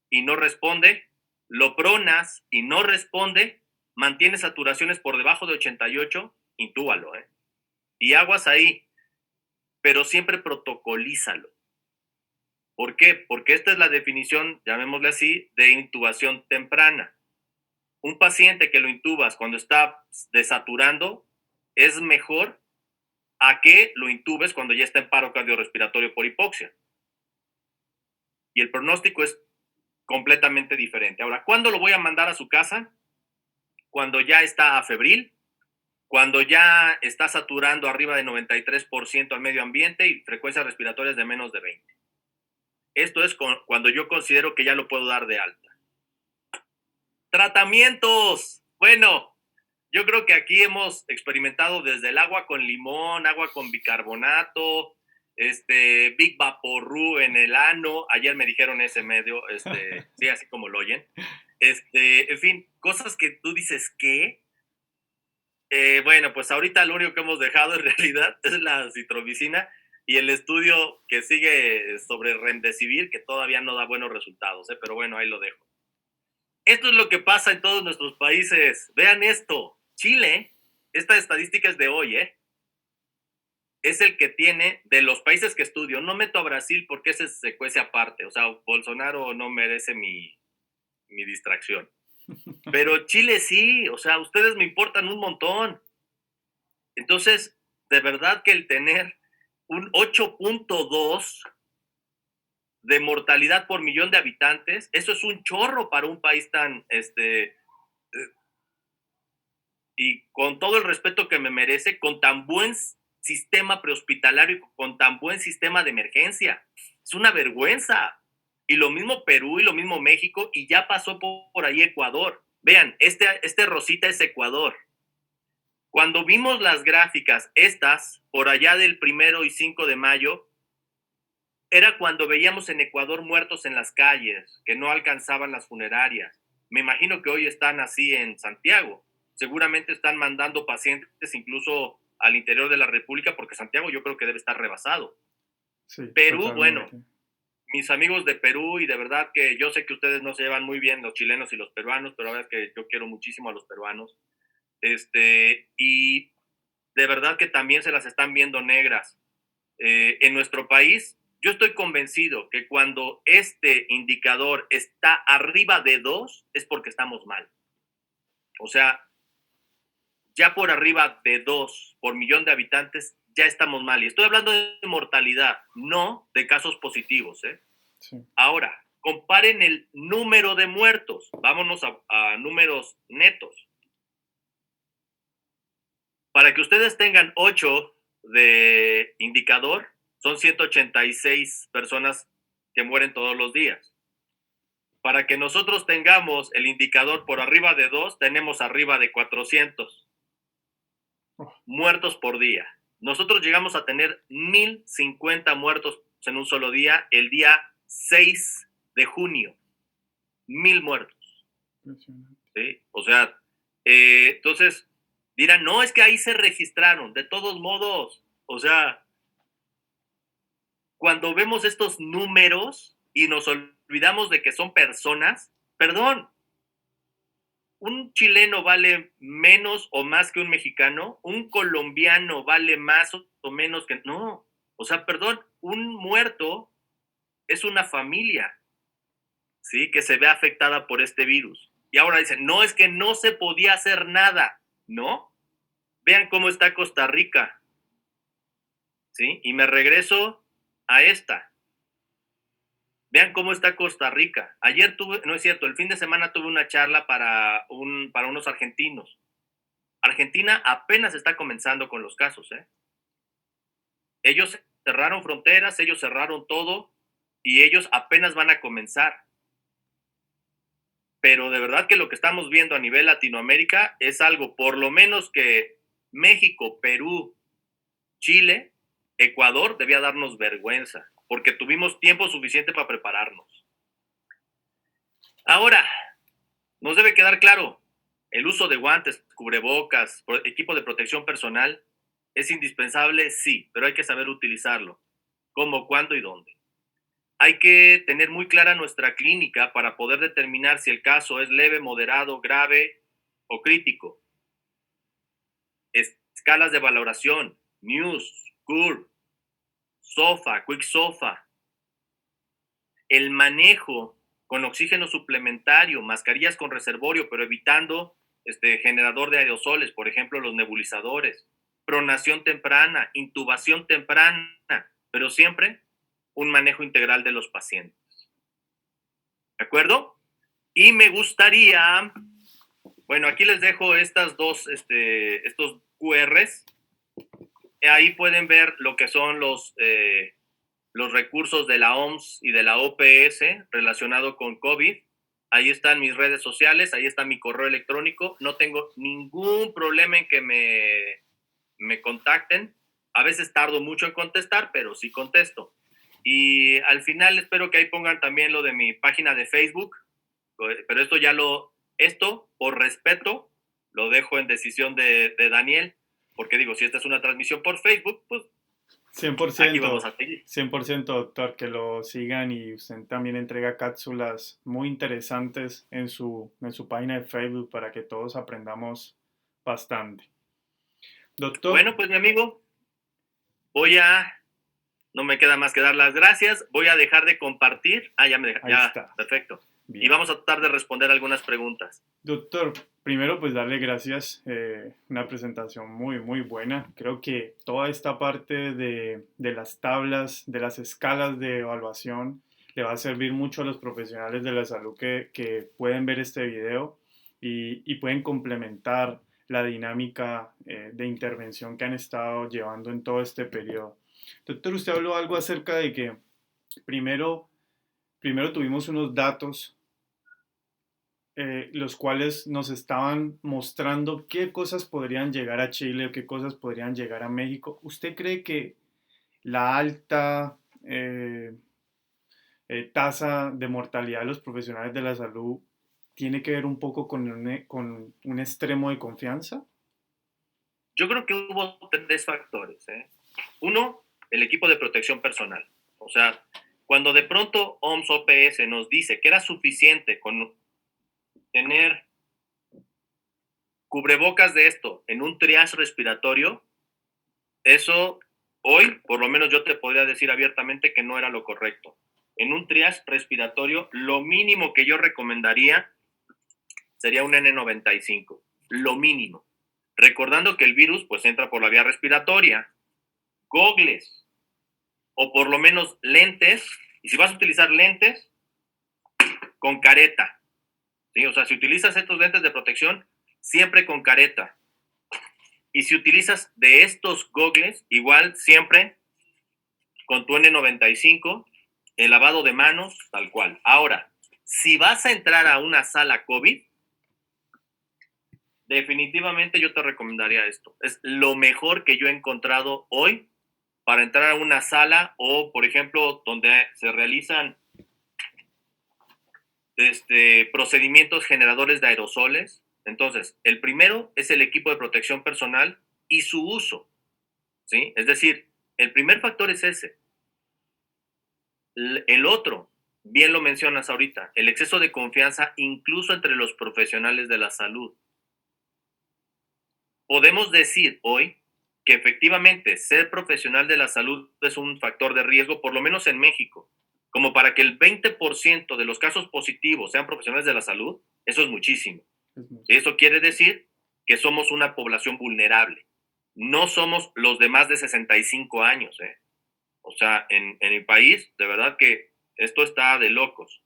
y no responde, lo pronas y no responde, mantiene saturaciones por debajo de 88, intúbalo, y aguas ahí, pero siempre protocolízalo. ¿Por qué? Porque esta es la definición, llamémosle así, de intubación temprana. Un paciente que lo intubas cuando está desaturando es mejor a que lo intubes cuando ya está en paro cardiorrespiratorio por hipoxia. Y el pronóstico es completamente diferente. Ahora, ¿cuándo lo voy a mandar a su casa? Cuando ya está afebril, cuando ya está saturando arriba de 93% al medio ambiente y frecuencias respiratorias de menos de 20. Esto es cuando yo considero que ya lo puedo dar de alta. Tratamientos. Bueno, yo creo que aquí hemos experimentado desde el agua con limón, agua con bicarbonato, Big Vaporru en el ano. Ayer me dijeron ese medio, sí, así como lo oyen. En fin, cosas que tú dices, ¿qué? Bueno, pues ahorita lo único que hemos dejado en realidad es la citromicina y el estudio que sigue sobre Remdesivir, que todavía no da buenos resultados, pero bueno, ahí lo dejo. Esto es lo que pasa en todos nuestros países. Vean esto. Chile, esta estadística es de hoy, es el que tiene, de los países que estudio, no meto a Brasil porque ese se cuece aparte, o sea, Bolsonaro no merece mi distracción. Pero Chile sí, o sea, ustedes me importan un montón. Entonces, de verdad que el tener un 8.2 de mortalidad por millón de habitantes, eso es un chorro para un país tan, y con todo el respeto que me merece, con tan buen sistema prehospitalario y con tan buen sistema de emergencia. Es una vergüenza. Y lo mismo Perú y lo mismo México, y ya pasó por ahí Ecuador. Vean, este rosita es Ecuador. Cuando vimos las gráficas, estas, por allá del 1 y 5 de mayo, era cuando veíamos en Ecuador muertos en las calles, que no alcanzaban las funerarias. Me imagino que hoy están así en Santiago. Seguramente están mandando pacientes incluso al interior de la República, porque Santiago yo creo que debe estar rebasado. Sí, Perú, totalmente. bueno, mis amigos de Perú, y de verdad que yo sé que ustedes no se llevan muy bien, los chilenos y los peruanos, pero la verdad es que yo quiero muchísimo a los peruanos. Y de verdad que también se las están viendo negras. En nuestro país, yo estoy convencido que cuando este indicador está arriba de 2 es porque estamos mal. O sea, ya por arriba de 2 por millón de habitantes, ya estamos mal. Y estoy hablando de mortalidad, no de casos positivos. Sí. Ahora, comparen el número de muertos. Vámonos a números netos. Para que ustedes tengan 8 de indicador, son 186 personas que mueren todos los días. para que nosotros tengamos el indicador por arriba de 2, tenemos arriba de 400 muertos por día. Nosotros llegamos a tener 1,050 muertos en un solo día, el día 6 de junio. 1,000 muertos. ¿Sí? O sea, entonces dirán, no, es que ahí se registraron. De todos modos, o sea, cuando vemos estos números y nos olvidamos de que son personas, perdón, un chileno vale menos o más que un mexicano, un colombiano vale más o menos que... No, o sea, perdón, un muerto es una familia, ¿sí? Que se ve afectada por este virus. Y ahora dicen, no, es que no se podía hacer nada, ¿no? Vean cómo está Costa Rica, ¿sí? Y me regreso a esta. Vean cómo está Costa Rica. Ayer tuve, no es cierto, el fin de semana tuve una charla para unos argentinos. Argentina apenas está comenzando con los casos, ¿eh? Ellos cerraron fronteras, ellos cerraron todo y ellos apenas van a comenzar. Pero de verdad que lo que estamos viendo a nivel Latinoamérica es algo, por lo menos que México, Perú, Chile, Ecuador debía darnos vergüenza, porque tuvimos tiempo suficiente para prepararnos. Ahora, nos debe quedar claro, el uso de guantes, cubrebocas, equipo de protección personal es indispensable, sí, pero hay que saber utilizarlo. ¿Cómo, cuándo y dónde? Hay que tener muy clara nuestra clínica para poder determinar si el caso es leve, moderado, grave o crítico. Escalas de valoración, Muse, Curve, SOFA, Quick SOFA. El manejo con oxígeno suplementario, mascarillas con reservorio, pero evitando generador de aerosoles, por ejemplo, los nebulizadores. Pronación temprana, intubación temprana, pero siempre un manejo integral de los pacientes. ¿De acuerdo? Y me gustaría, bueno, aquí les dejo estos QRs. Ahí pueden ver lo que son los recursos de la OMS y de la OPS relacionado con COVID. Ahí están mis redes sociales, ahí está mi correo electrónico. No tengo ningún problema en que me contacten. A veces tardo mucho en contestar, pero sí contesto. Y al final espero que ahí pongan también lo de mi página de Facebook, pero esto por respeto lo dejo en decisión de Daniel, porque digo, si esta es una transmisión por Facebook, pues 100%, aquí vamos a seguir. 100%, doctor, que lo sigan y usted también entrega cápsulas muy interesantes en su página de Facebook para que todos aprendamos bastante. Doctor. Bueno, pues mi amigo, no me queda más que dar las gracias, voy a dejar de compartir. Ahí está. Perfecto. Bien. Y vamos a tratar de responder algunas preguntas. Doctor, primero pues darle gracias, una presentación muy muy buena. Creo que toda esta parte de las tablas, de las escalas de evaluación le va a servir mucho a los profesionales de la salud que pueden ver este video y pueden complementar la dinámica de intervención que han estado llevando en todo este periodo. Doctor, usted habló algo acerca de que primero tuvimos unos datos los cuales nos estaban mostrando qué cosas podrían llegar a Chile o qué cosas podrían llegar a México. ¿Usted cree que la alta tasa de mortalidad de los profesionales de la salud tiene que ver un poco con un extremo de confianza? Yo creo que hubo 3 factores. Uno, el equipo de protección personal. O sea, cuando de pronto OMS OPS nos dice que era suficiente con tener cubrebocas de esto en un triage respiratorio, eso hoy, por lo menos yo te podría decir abiertamente que no era lo correcto. En un triage respiratorio, lo mínimo que yo recomendaría sería un N95, lo mínimo. Recordando que el virus pues entra por la vía respiratoria, gogles o por lo menos lentes, y si vas a utilizar lentes, con careta. ¿Sí? O sea, si utilizas estos lentes de protección, siempre con careta. Y si utilizas de estos gogles, igual siempre con tu N95, el lavado de manos, tal cual. Ahora, Si vas a entrar a una sala COVID, definitivamente yo te recomendaría esto. Es lo mejor que yo he encontrado hoy para entrar a una sala o, por ejemplo, donde se realizan procedimientos generadores de aerosoles. Entonces, el primero es el equipo de protección personal y su uso, ¿sí? Es decir, el primer factor es ese. El otro, bien lo mencionas ahorita, el exceso de confianza incluso entre los profesionales de la salud. Podemos decir hoy que efectivamente ser profesional de la salud es un factor de riesgo, por lo menos en México, como para que el 20% de los casos positivos sean profesionales de la salud, eso es muchísimo. Y eso quiere decir que somos una población vulnerable. No somos los de más de 65 años. O sea, en mi país, de verdad que esto está de locos.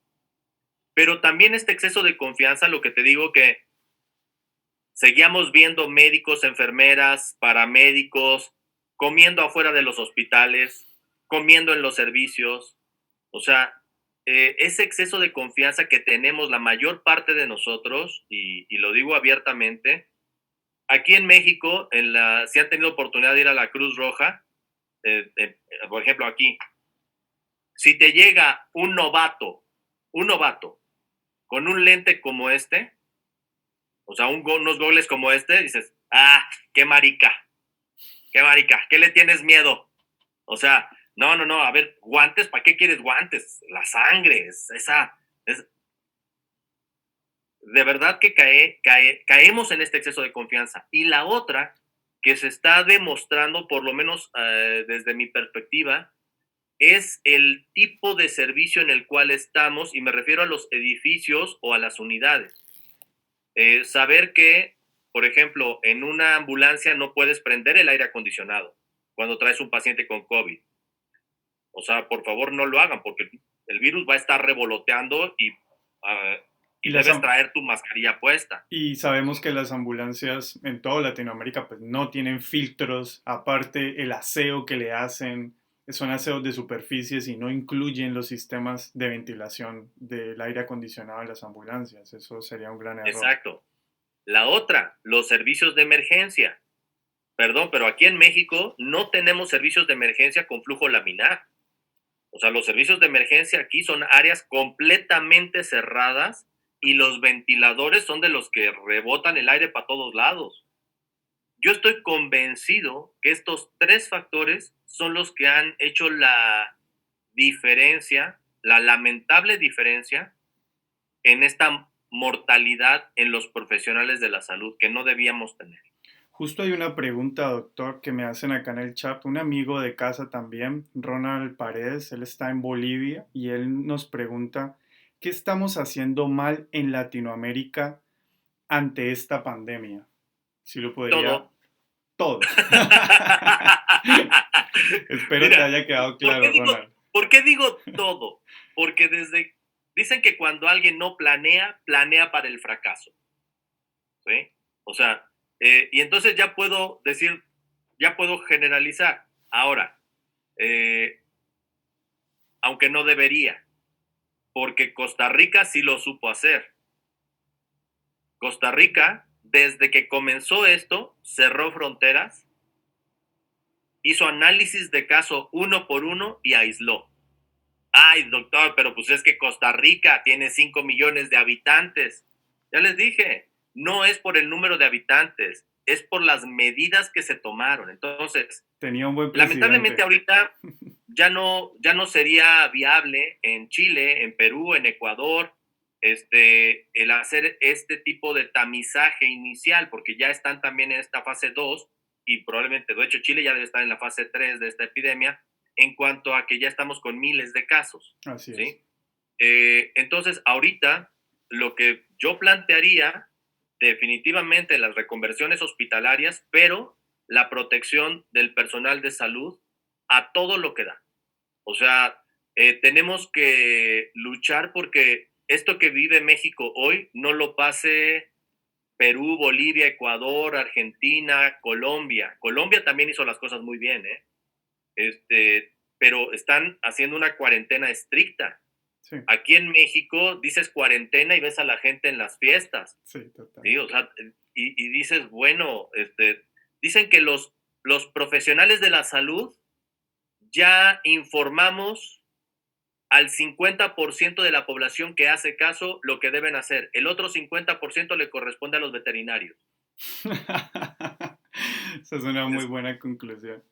Pero también este exceso de confianza, lo que te digo que seguíamos viendo médicos, enfermeras, paramédicos, comiendo afuera de los hospitales, comiendo en los servicios. O sea, ese exceso de confianza que tenemos la mayor parte de nosotros, y lo digo abiertamente, aquí en México, si han tenido oportunidad de ir a la Cruz Roja, por ejemplo aquí, si te llega un novato con un lente como este, o sea, unos goles como este, dices, qué marica, ¿qué le tienes miedo? O sea, no, a ver, guantes, ¿para qué quieres guantes? La sangre, de verdad que caemos en este exceso de confianza. Y la otra, que se está demostrando, por lo menos desde mi perspectiva, es el tipo de servicio en el cual estamos, y me refiero a los edificios o a las unidades. Saber que, por ejemplo, en una ambulancia no puedes prender el aire acondicionado cuando traes un paciente con COVID. O sea, por favor no lo hagan porque el virus va a estar revoloteando y debes traer tu mascarilla puesta. Y sabemos que las ambulancias en toda Latinoamérica pues no tienen filtros, aparte el aseo que le hacen son aseos de superficies y no incluyen los sistemas de ventilación del aire acondicionado en las ambulancias. Eso sería un gran error. Exacto. La otra, los servicios de emergencia. Perdón, pero aquí en México no tenemos servicios de emergencia con flujo laminar. O sea, los servicios de emergencia aquí son áreas completamente cerradas y los ventiladores son de los que rebotan el aire para todos lados. Yo estoy convencido que estos tres factores son los que han hecho la diferencia, la lamentable diferencia en esta mortalidad en los profesionales de la salud que no debíamos tener. Justo hay una pregunta, doctor, que me hacen acá en el chat. Un amigo de casa también, Ronald Paredes, él está en Bolivia y él nos pregunta, ¿qué estamos haciendo mal en Latinoamérica ante esta pandemia? Si lo podría... Todo. Espero te haya quedado claro, Ronald. ¿Por qué digo todo? Porque dicen que cuando alguien no planea, planea para el fracaso. ¿Sí? O sea, y entonces ya puedo decir, ya puedo generalizar. Ahora, aunque no debería, porque Costa Rica sí lo supo hacer. Costa Rica, desde que comenzó esto, cerró fronteras, hizo análisis de caso uno por uno y aisló. Ay, doctor, pero pues es que Costa Rica tiene 5 millones de habitantes. Ya les dije, no es por el número de habitantes, es por las medidas que se tomaron. Entonces, tenía un buen presidente. Lamentablemente ahorita ya no sería viable en Chile, en Perú, en Ecuador, el hacer este tipo de tamizaje inicial, porque ya están también en esta fase 2 y probablemente, de hecho, Chile ya debe estar en la fase 3 de esta epidemia, en cuanto a que ya estamos con miles de casos. Así ¿sí? es. Entonces, ahorita, lo que yo plantearía, definitivamente las reconversiones hospitalarias, pero la protección del personal de salud a todo lo que da. O sea, tenemos que luchar porque esto que vive México hoy no lo pase Perú, Bolivia, Ecuador, Argentina, Colombia. Colombia también hizo las cosas muy bien, pero están haciendo una cuarentena estricta. Sí, Aquí en México dices cuarentena y ves a la gente en las fiestas, sí, total. ¿sí? O sea, y dices, bueno, dicen que los profesionales de la salud ya informamos al 50% de la población que hace caso lo que deben hacer. El otro 50% le corresponde a los veterinarios. Esa es una muy Es- buena conclusión.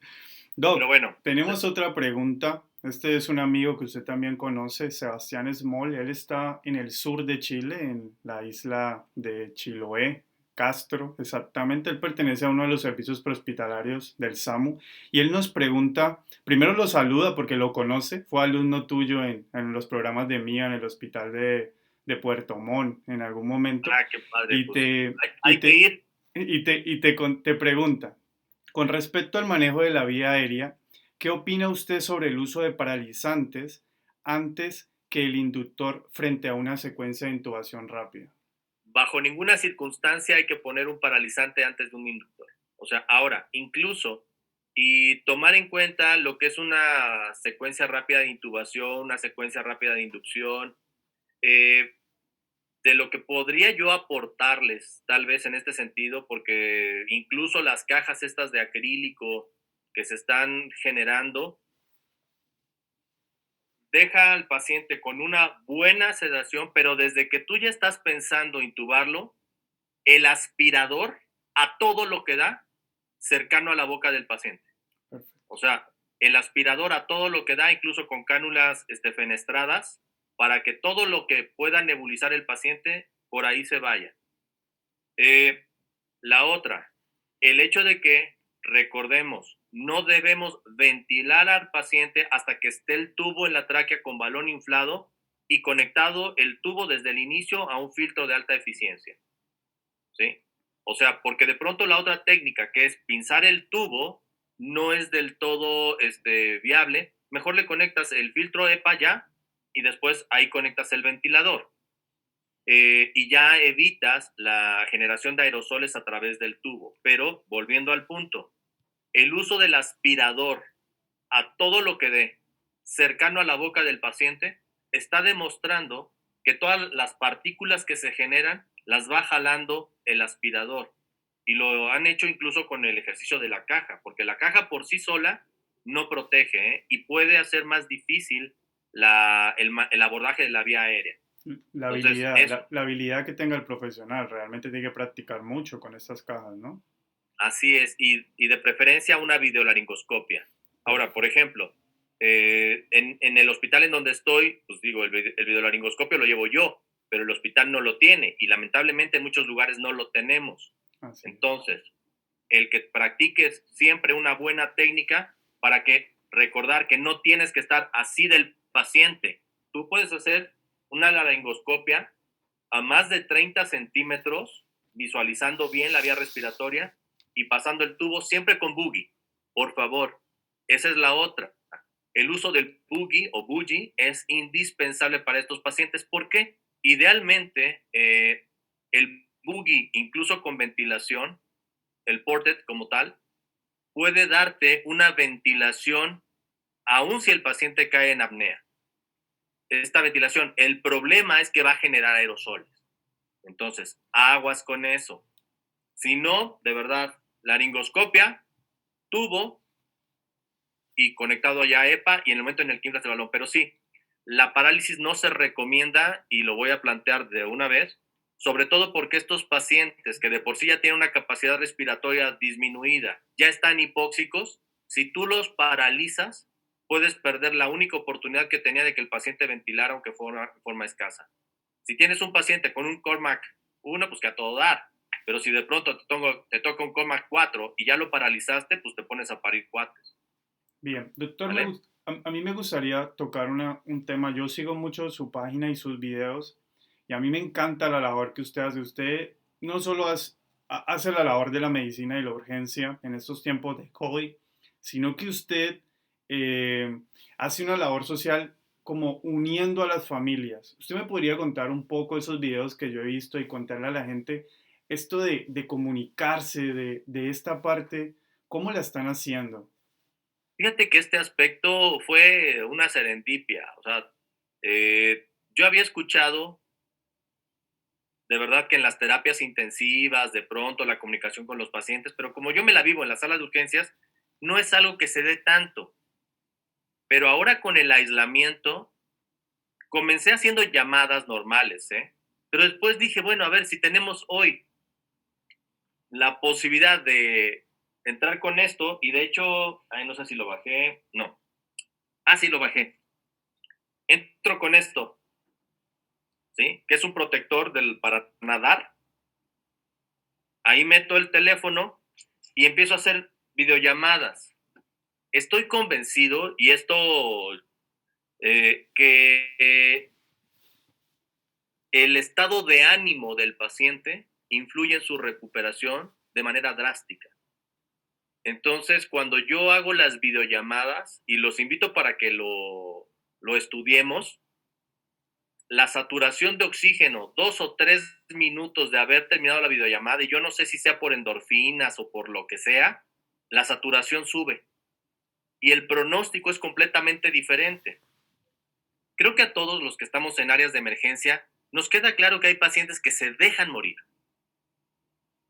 pero Doc, bueno, tenemos otra pregunta. Este es un amigo que usted también conoce, Sebastián Small. Él está en el sur de Chile, en la isla de Chiloé, Castro, exactamente. Él pertenece a uno de los servicios prehospitalarios del SAMU. Y él nos pregunta, primero lo saluda porque lo conoce, fue alumno tuyo en los programas de MIA en el hospital de Puerto Montt en algún momento. qué padre, Y pues te, y hay que te, ir. te pregunta, con respecto al manejo de la vía aérea, ¿qué opina usted sobre el uso de paralizantes antes que el inductor frente a una secuencia de intubación rápida? Bajo ninguna circunstancia hay que poner un paralizante antes de un inductor. O sea, ahora, incluso, y tomar en cuenta lo que es una secuencia rápida de intubación, una secuencia rápida de inducción, eh, de lo que podría yo aportarles, tal vez en este sentido, porque incluso las cajas estas de acrílico que se están generando, deja al paciente con una buena sedación, pero desde que tú ya estás pensando intubarlo, el aspirador a todo lo que da cercano a la boca del paciente. Perfecto. O sea, el aspirador a todo lo que da, incluso con cánulas fenestradas, para que todo lo que pueda nebulizar el paciente por ahí se vaya. Eh, la otra, el hecho de que, recordemos, no debemos ventilar al paciente hasta que esté el tubo en la tráquea con balón inflado y conectado el tubo desde el inicio a un filtro de alta eficiencia. ¿Sí? O sea, porque de pronto la otra técnica, que es pinzar el tubo, no es del todo viable. Mejor le conectas el filtro EPA ya y después ahí conectas el ventilador. Y ya evitas la generación de aerosoles a través del tubo. Pero volviendo al punto, el uso del aspirador a todo lo que dé cercano a la boca del paciente está demostrando que todas las partículas que se generan las va jalando el aspirador. Y lo han hecho incluso con el ejercicio de la caja, porque la caja por sí sola no protege, ¿eh? Y puede hacer más difícil el abordaje de la vía aérea. La Entonces, habilidad, eso, la habilidad que tenga el profesional, realmente tiene que practicar mucho con estas cajas, ¿no? así es, y de preferencia una videolaringoscopia. Ahora, por Perfecto. ejemplo, en el hospital en donde estoy, pues digo, el videolaringoscopio lo llevo yo, pero el hospital no lo tiene y lamentablemente en muchos lugares no lo tenemos. Así es. Entonces, el que practiques siempre una buena técnica para que recordar que no tienes que estar así del paciente. Tú puedes hacer una laringoscopia a más de 30 centímetros, visualizando bien la vía respiratoria y pasando el tubo siempre con boogie. Por favor, esa es la otra. El uso del boogie o bougie es indispensable para estos pacientes. ¿Por qué? Idealmente, el boogie, incluso con ventilación, el ported como tal, puede darte una ventilación aun si el paciente cae en apnea. Esta ventilación, el problema es que va a generar aerosoles. Entonces, aguas con eso. Si no, de verdad, laringoscopia, tubo y conectado ya a EPA y en el momento en el que inflas el balón. Pero sí, la parálisis no se recomienda y lo voy a plantear de una vez, sobre todo porque estos pacientes que de por sí ya tienen una capacidad respiratoria disminuida, ya están hipóxicos, si tú los paralizas, puedes perder la única oportunidad que tenía de que el paciente ventilara aunque fuera de forma escasa. Si tienes un paciente con un Cormac 1, pues que a todo dar. Pero si de pronto te toca un Cormac 4 y ya lo paralizaste, pues te pones a parir cuates. Bien, doctor, ¿Vale? a mí me gustaría tocar un tema. Yo sigo mucho su página y sus videos y a mí me encanta la labor que usted hace. Usted no solo hace la labor de la medicina y la urgencia en estos tiempos de COVID, sino que usted eh, hace una labor social como uniendo a las familias. ¿Usted me podría contar un poco esos videos que yo he visto y contarle a la gente esto de comunicarse, de esta parte, cómo la están haciendo? Fíjate que este aspecto fue una serendipia. O sea, Yo había escuchado, de verdad, que en las terapias intensivas, de pronto la comunicación con los pacientes, pero como yo me la vivo en la sala de urgencias, no es algo que se dé tanto. Pero ahora con el aislamiento, comencé haciendo llamadas normales, ¿eh? Pero después dije, bueno, a ver, si tenemos hoy la posibilidad de entrar con esto, y de hecho, ay, no sé si lo bajé, no. Ah, sí, lo bajé. Entro con esto, ¿sí? Que es un protector para nadar. Ahí meto el teléfono y empiezo a hacer videollamadas. Estoy convencido, y esto, que el estado de ánimo del paciente influye en su recuperación de manera drástica. Entonces, cuando yo hago las videollamadas, y los invito para que lo estudiemos, la saturación de oxígeno, 2 o 3 minutos de haber terminado la videollamada, y yo no sé si sea por endorfinas o por lo que sea, la saturación sube y el pronóstico es completamente diferente. Creo que a todos los que estamos en áreas de emergencia nos queda claro que hay pacientes que se dejan morir,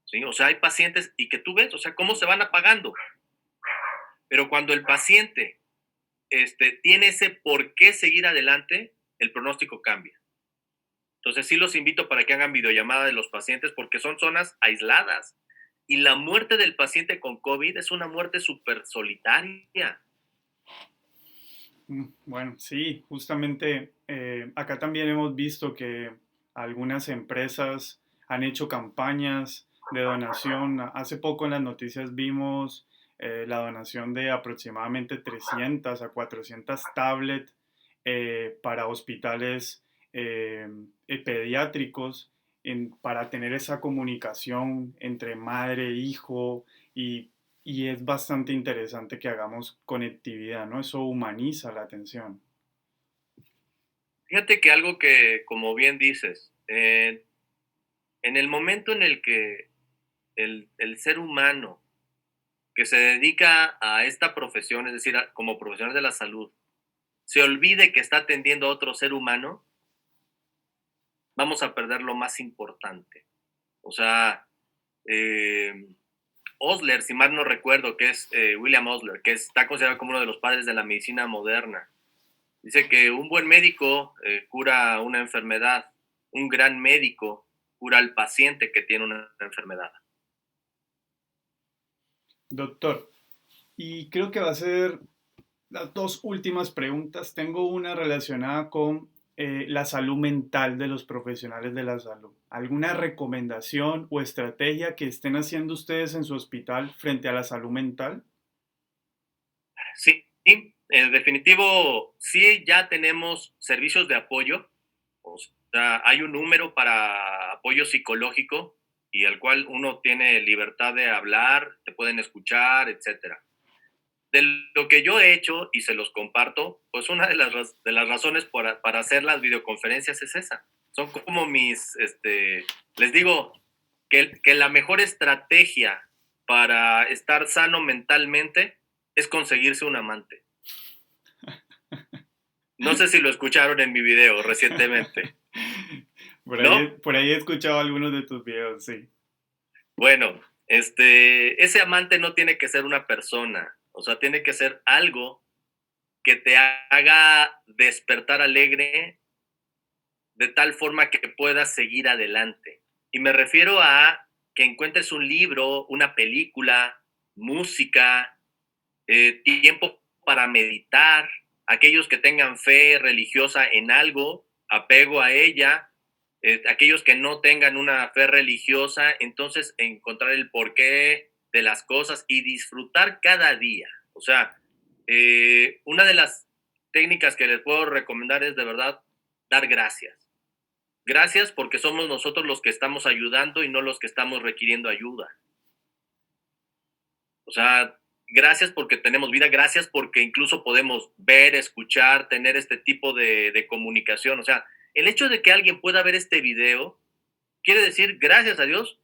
¿sí? O sea, hay pacientes y que tú ves, o sea, cómo se van apagando. Pero cuando el paciente tiene ese por qué seguir adelante, el pronóstico cambia. Entonces sí los invito para que hagan videollamada de los pacientes porque son zonas aisladas. Y la muerte del paciente con COVID es una muerte súper solitaria. Bueno, sí, justamente acá también hemos visto que algunas empresas han hecho campañas de donación. Hace poco en las noticias vimos la donación de aproximadamente 300 a 400 tablets para hospitales pediátricos para tener esa comunicación entre madre e hijo y es bastante interesante que hagamos conectividad, ¿no? Eso humaniza la atención. Fíjate que algo que, como bien dices, en el momento en el que el ser humano que se dedica a esta profesión, es decir, como profesional de la salud, se olvide que está atendiendo a otro ser humano, vamos a perder lo más importante. O sea, eh, Osler, si mal no recuerdo, que es William Osler, que está considerado como uno de los padres de la medicina moderna, dice que un buen médico cura una enfermedad, un gran médico cura al paciente que tiene una enfermedad. Doctor, y creo que va a ser las dos últimas preguntas. Tengo una relacionada con la salud mental de los profesionales de la salud. ¿Alguna recomendación o estrategia que estén haciendo ustedes en su hospital frente a la salud mental? Sí, en definitivo, sí, ya tenemos servicios de apoyo. O sea, hay un número para apoyo psicológico y al cual uno tiene libertad de hablar, te pueden escuchar, etcétera. De lo que yo he hecho y se los comparto, pues una de las razones para hacer las videoconferencias es esa. Son como les digo que la mejor estrategia para estar sano mentalmente es conseguirse un amante. No sé si lo escucharon en mi video recientemente, ¿no? Por ahí he escuchado algunos de tus videos, sí. Bueno, ese amante no tiene que ser una persona, o sea, tiene que ser algo que te haga despertar alegre de tal forma que puedas seguir adelante. Y me refiero a que encuentres un libro, una película, música, tiempo para meditar, aquellos que tengan fe religiosa en algo, apego a ella, aquellos que no tengan una fe religiosa, entonces encontrar el porqué de las cosas y disfrutar cada día. O sea, una de las técnicas que les puedo recomendar es de verdad dar gracias. Gracias porque somos nosotros los que estamos ayudando y no los que estamos requiriendo ayuda. O sea, gracias porque tenemos vida, gracias porque incluso podemos ver, escuchar, tener este tipo de comunicación. O sea, el hecho de que alguien pueda ver este video quiere decir, gracias a Dios,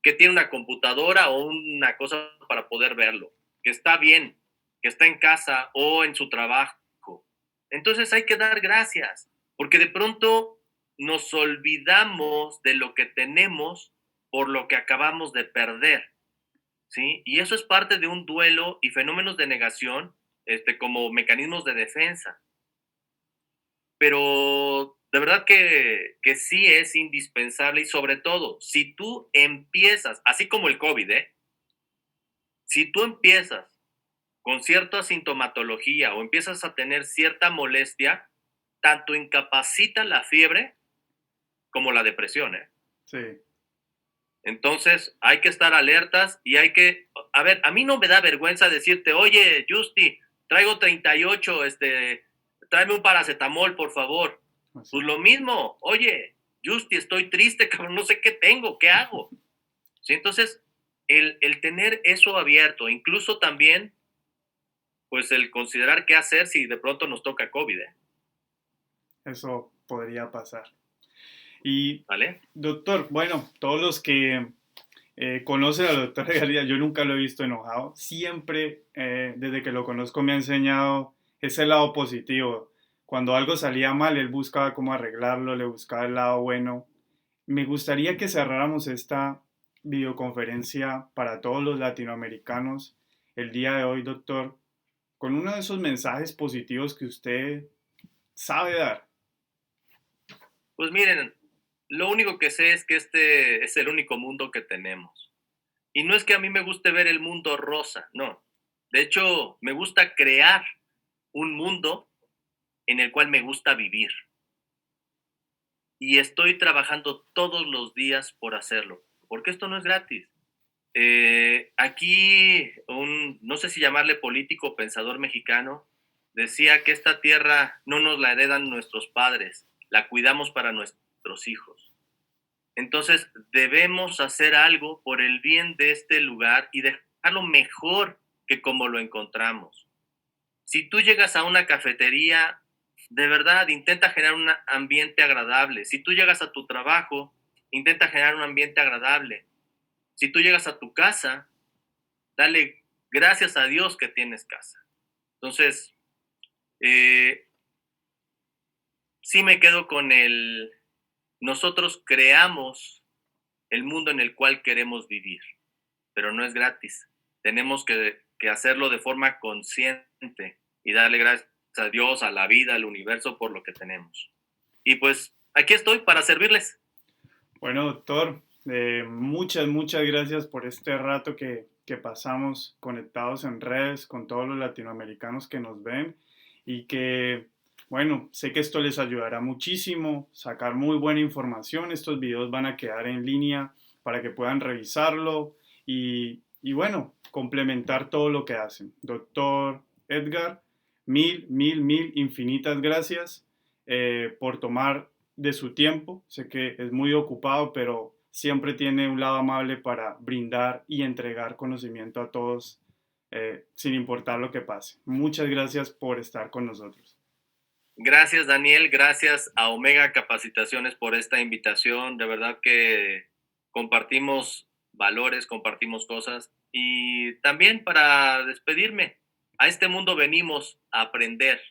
que tiene una computadora o una cosa para poder verlo, que está bien, que está en casa o en su trabajo. Entonces hay que dar gracias. porque de pronto nos olvidamos de lo que tenemos por lo que acabamos de perder, ¿sí? Y eso es parte de un duelo y fenómenos de negación, como mecanismos de defensa. Pero de verdad que sí es indispensable y sobre todo, si tú empiezas, así como el COVID, si tú empiezas con cierta sintomatología o empiezas a tener cierta molestia, tanto incapacita la fiebre como la depresión, ¿eh? Sí, Entonces, hay que estar alertas y hay que, a ver, a mí no me da vergüenza decirte, oye, Justi, traigo 38, tráeme un paracetamol, por favor. así. Pues lo mismo, oye, Justi, estoy triste, cabrón, no sé qué tengo, ¿qué hago? ¿Sí? Entonces, el tener eso abierto, incluso también, pues el considerar qué hacer si de pronto nos toca COVID, Eso podría pasar. Y, ¿vale? doctor, bueno, todos los que conocen al doctor García, yo nunca lo he visto enojado. Siempre, desde que lo conozco, me ha enseñado ese lado positivo. Cuando algo salía mal, él buscaba cómo arreglarlo, le buscaba el lado bueno. Me gustaría que cerráramos esta videoconferencia para todos los latinoamericanos el día de hoy, doctor, con uno de esos mensajes positivos que usted sabe dar. Pues miren, lo único que sé es que este es el único mundo que tenemos. Y no es que a mí me guste ver el mundo rosa, no. De hecho, me gusta crear un mundo en el cual me gusta vivir. Y estoy trabajando todos los días por hacerlo, porque esto no es gratis. Aquí no sé si llamarle político o pensador mexicano, decía que esta tierra no nos la heredan nuestros padres, la cuidamos para nuestros hijos. Entonces debemos hacer algo por el bien de este lugar y dejarlo mejor que como lo encontramos. Si tú llegas a una cafetería, de verdad, intenta generar un ambiente agradable. Si tú llegas a tu trabajo, intenta generar un ambiente agradable. Si tú llegas a tu casa, dale gracias a Dios que tienes casa. Entonces, eh, sí me quedo con nosotros creamos el mundo en el cual queremos vivir, pero no es gratis. Tenemos que hacerlo de forma consciente y darle gracias a Dios, a la vida, al universo por lo que tenemos. Y pues aquí estoy para servirles. Bueno, doctor, muchas gracias por este rato que pasamos conectados en redes con todos los latinoamericanos que nos ven y que, bueno, sé que esto les ayudará muchísimo, sacar muy buena información. Estos videos van a quedar en línea para que puedan revisarlo y bueno, complementar todo lo que hacen. Doctor Edgar, mil infinitas gracias por tomar de su tiempo. Sé que es muy ocupado, pero siempre tiene un lado amable para brindar y entregar conocimiento a todos, sin importar lo que pase. Muchas gracias por estar con nosotros. Gracias, Daniel. Gracias a Omega Capacitaciones por esta invitación. De verdad que compartimos valores, compartimos cosas. Y también para despedirme, a este mundo venimos a aprender,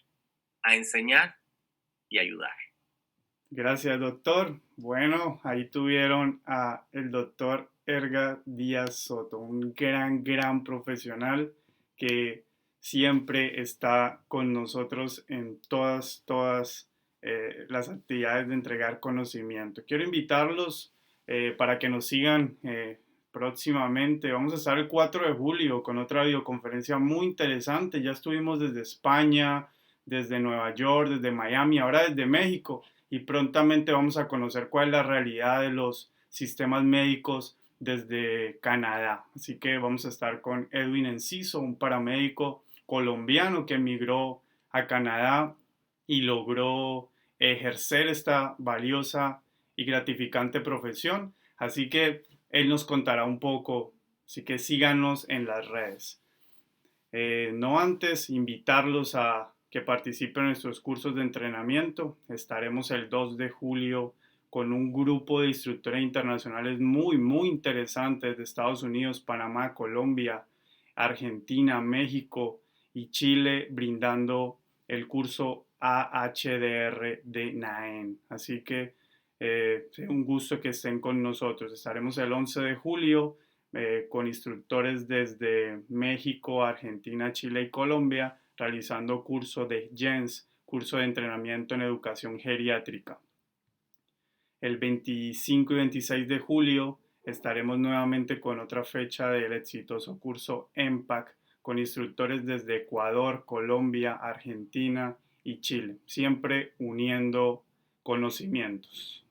a enseñar y ayudar. Gracias, doctor. Bueno, ahí tuvieron a el doctor Erga Díaz Soto, un gran profesional que siempre está con nosotros en todas las actividades de entregar conocimiento. Quiero invitarlos para que nos sigan próximamente. Vamos a estar el 4 de julio con otra videoconferencia muy interesante. Ya estuvimos desde España, desde Nueva York, desde Miami, ahora desde México y prontamente vamos a conocer cuál es la realidad de los sistemas médicos desde Canadá. Así que vamos a estar con Edwin Enciso, un paramédico colombiano que emigró a Canadá y logró ejercer esta valiosa y gratificante profesión. Así que él nos contará un poco, así que síganos en las redes. No antes invitarlos a que participen en nuestros cursos de entrenamiento. Estaremos el 2 de julio con un grupo de instructores internacionales muy interesantes de Estados Unidos, Panamá, Colombia, Argentina, México y Chile, brindando el curso AHDR de Naen. Así que un gusto que estén con nosotros. Estaremos el 11 de julio con instructores desde México, Argentina, Chile y Colombia, realizando curso de JENS, curso de entrenamiento en educación geriátrica. El 25 y 26 de julio estaremos nuevamente con otra fecha del exitoso curso EMPAC con instructores desde Ecuador, Colombia, Argentina y Chile, siempre uniendo conocimientos.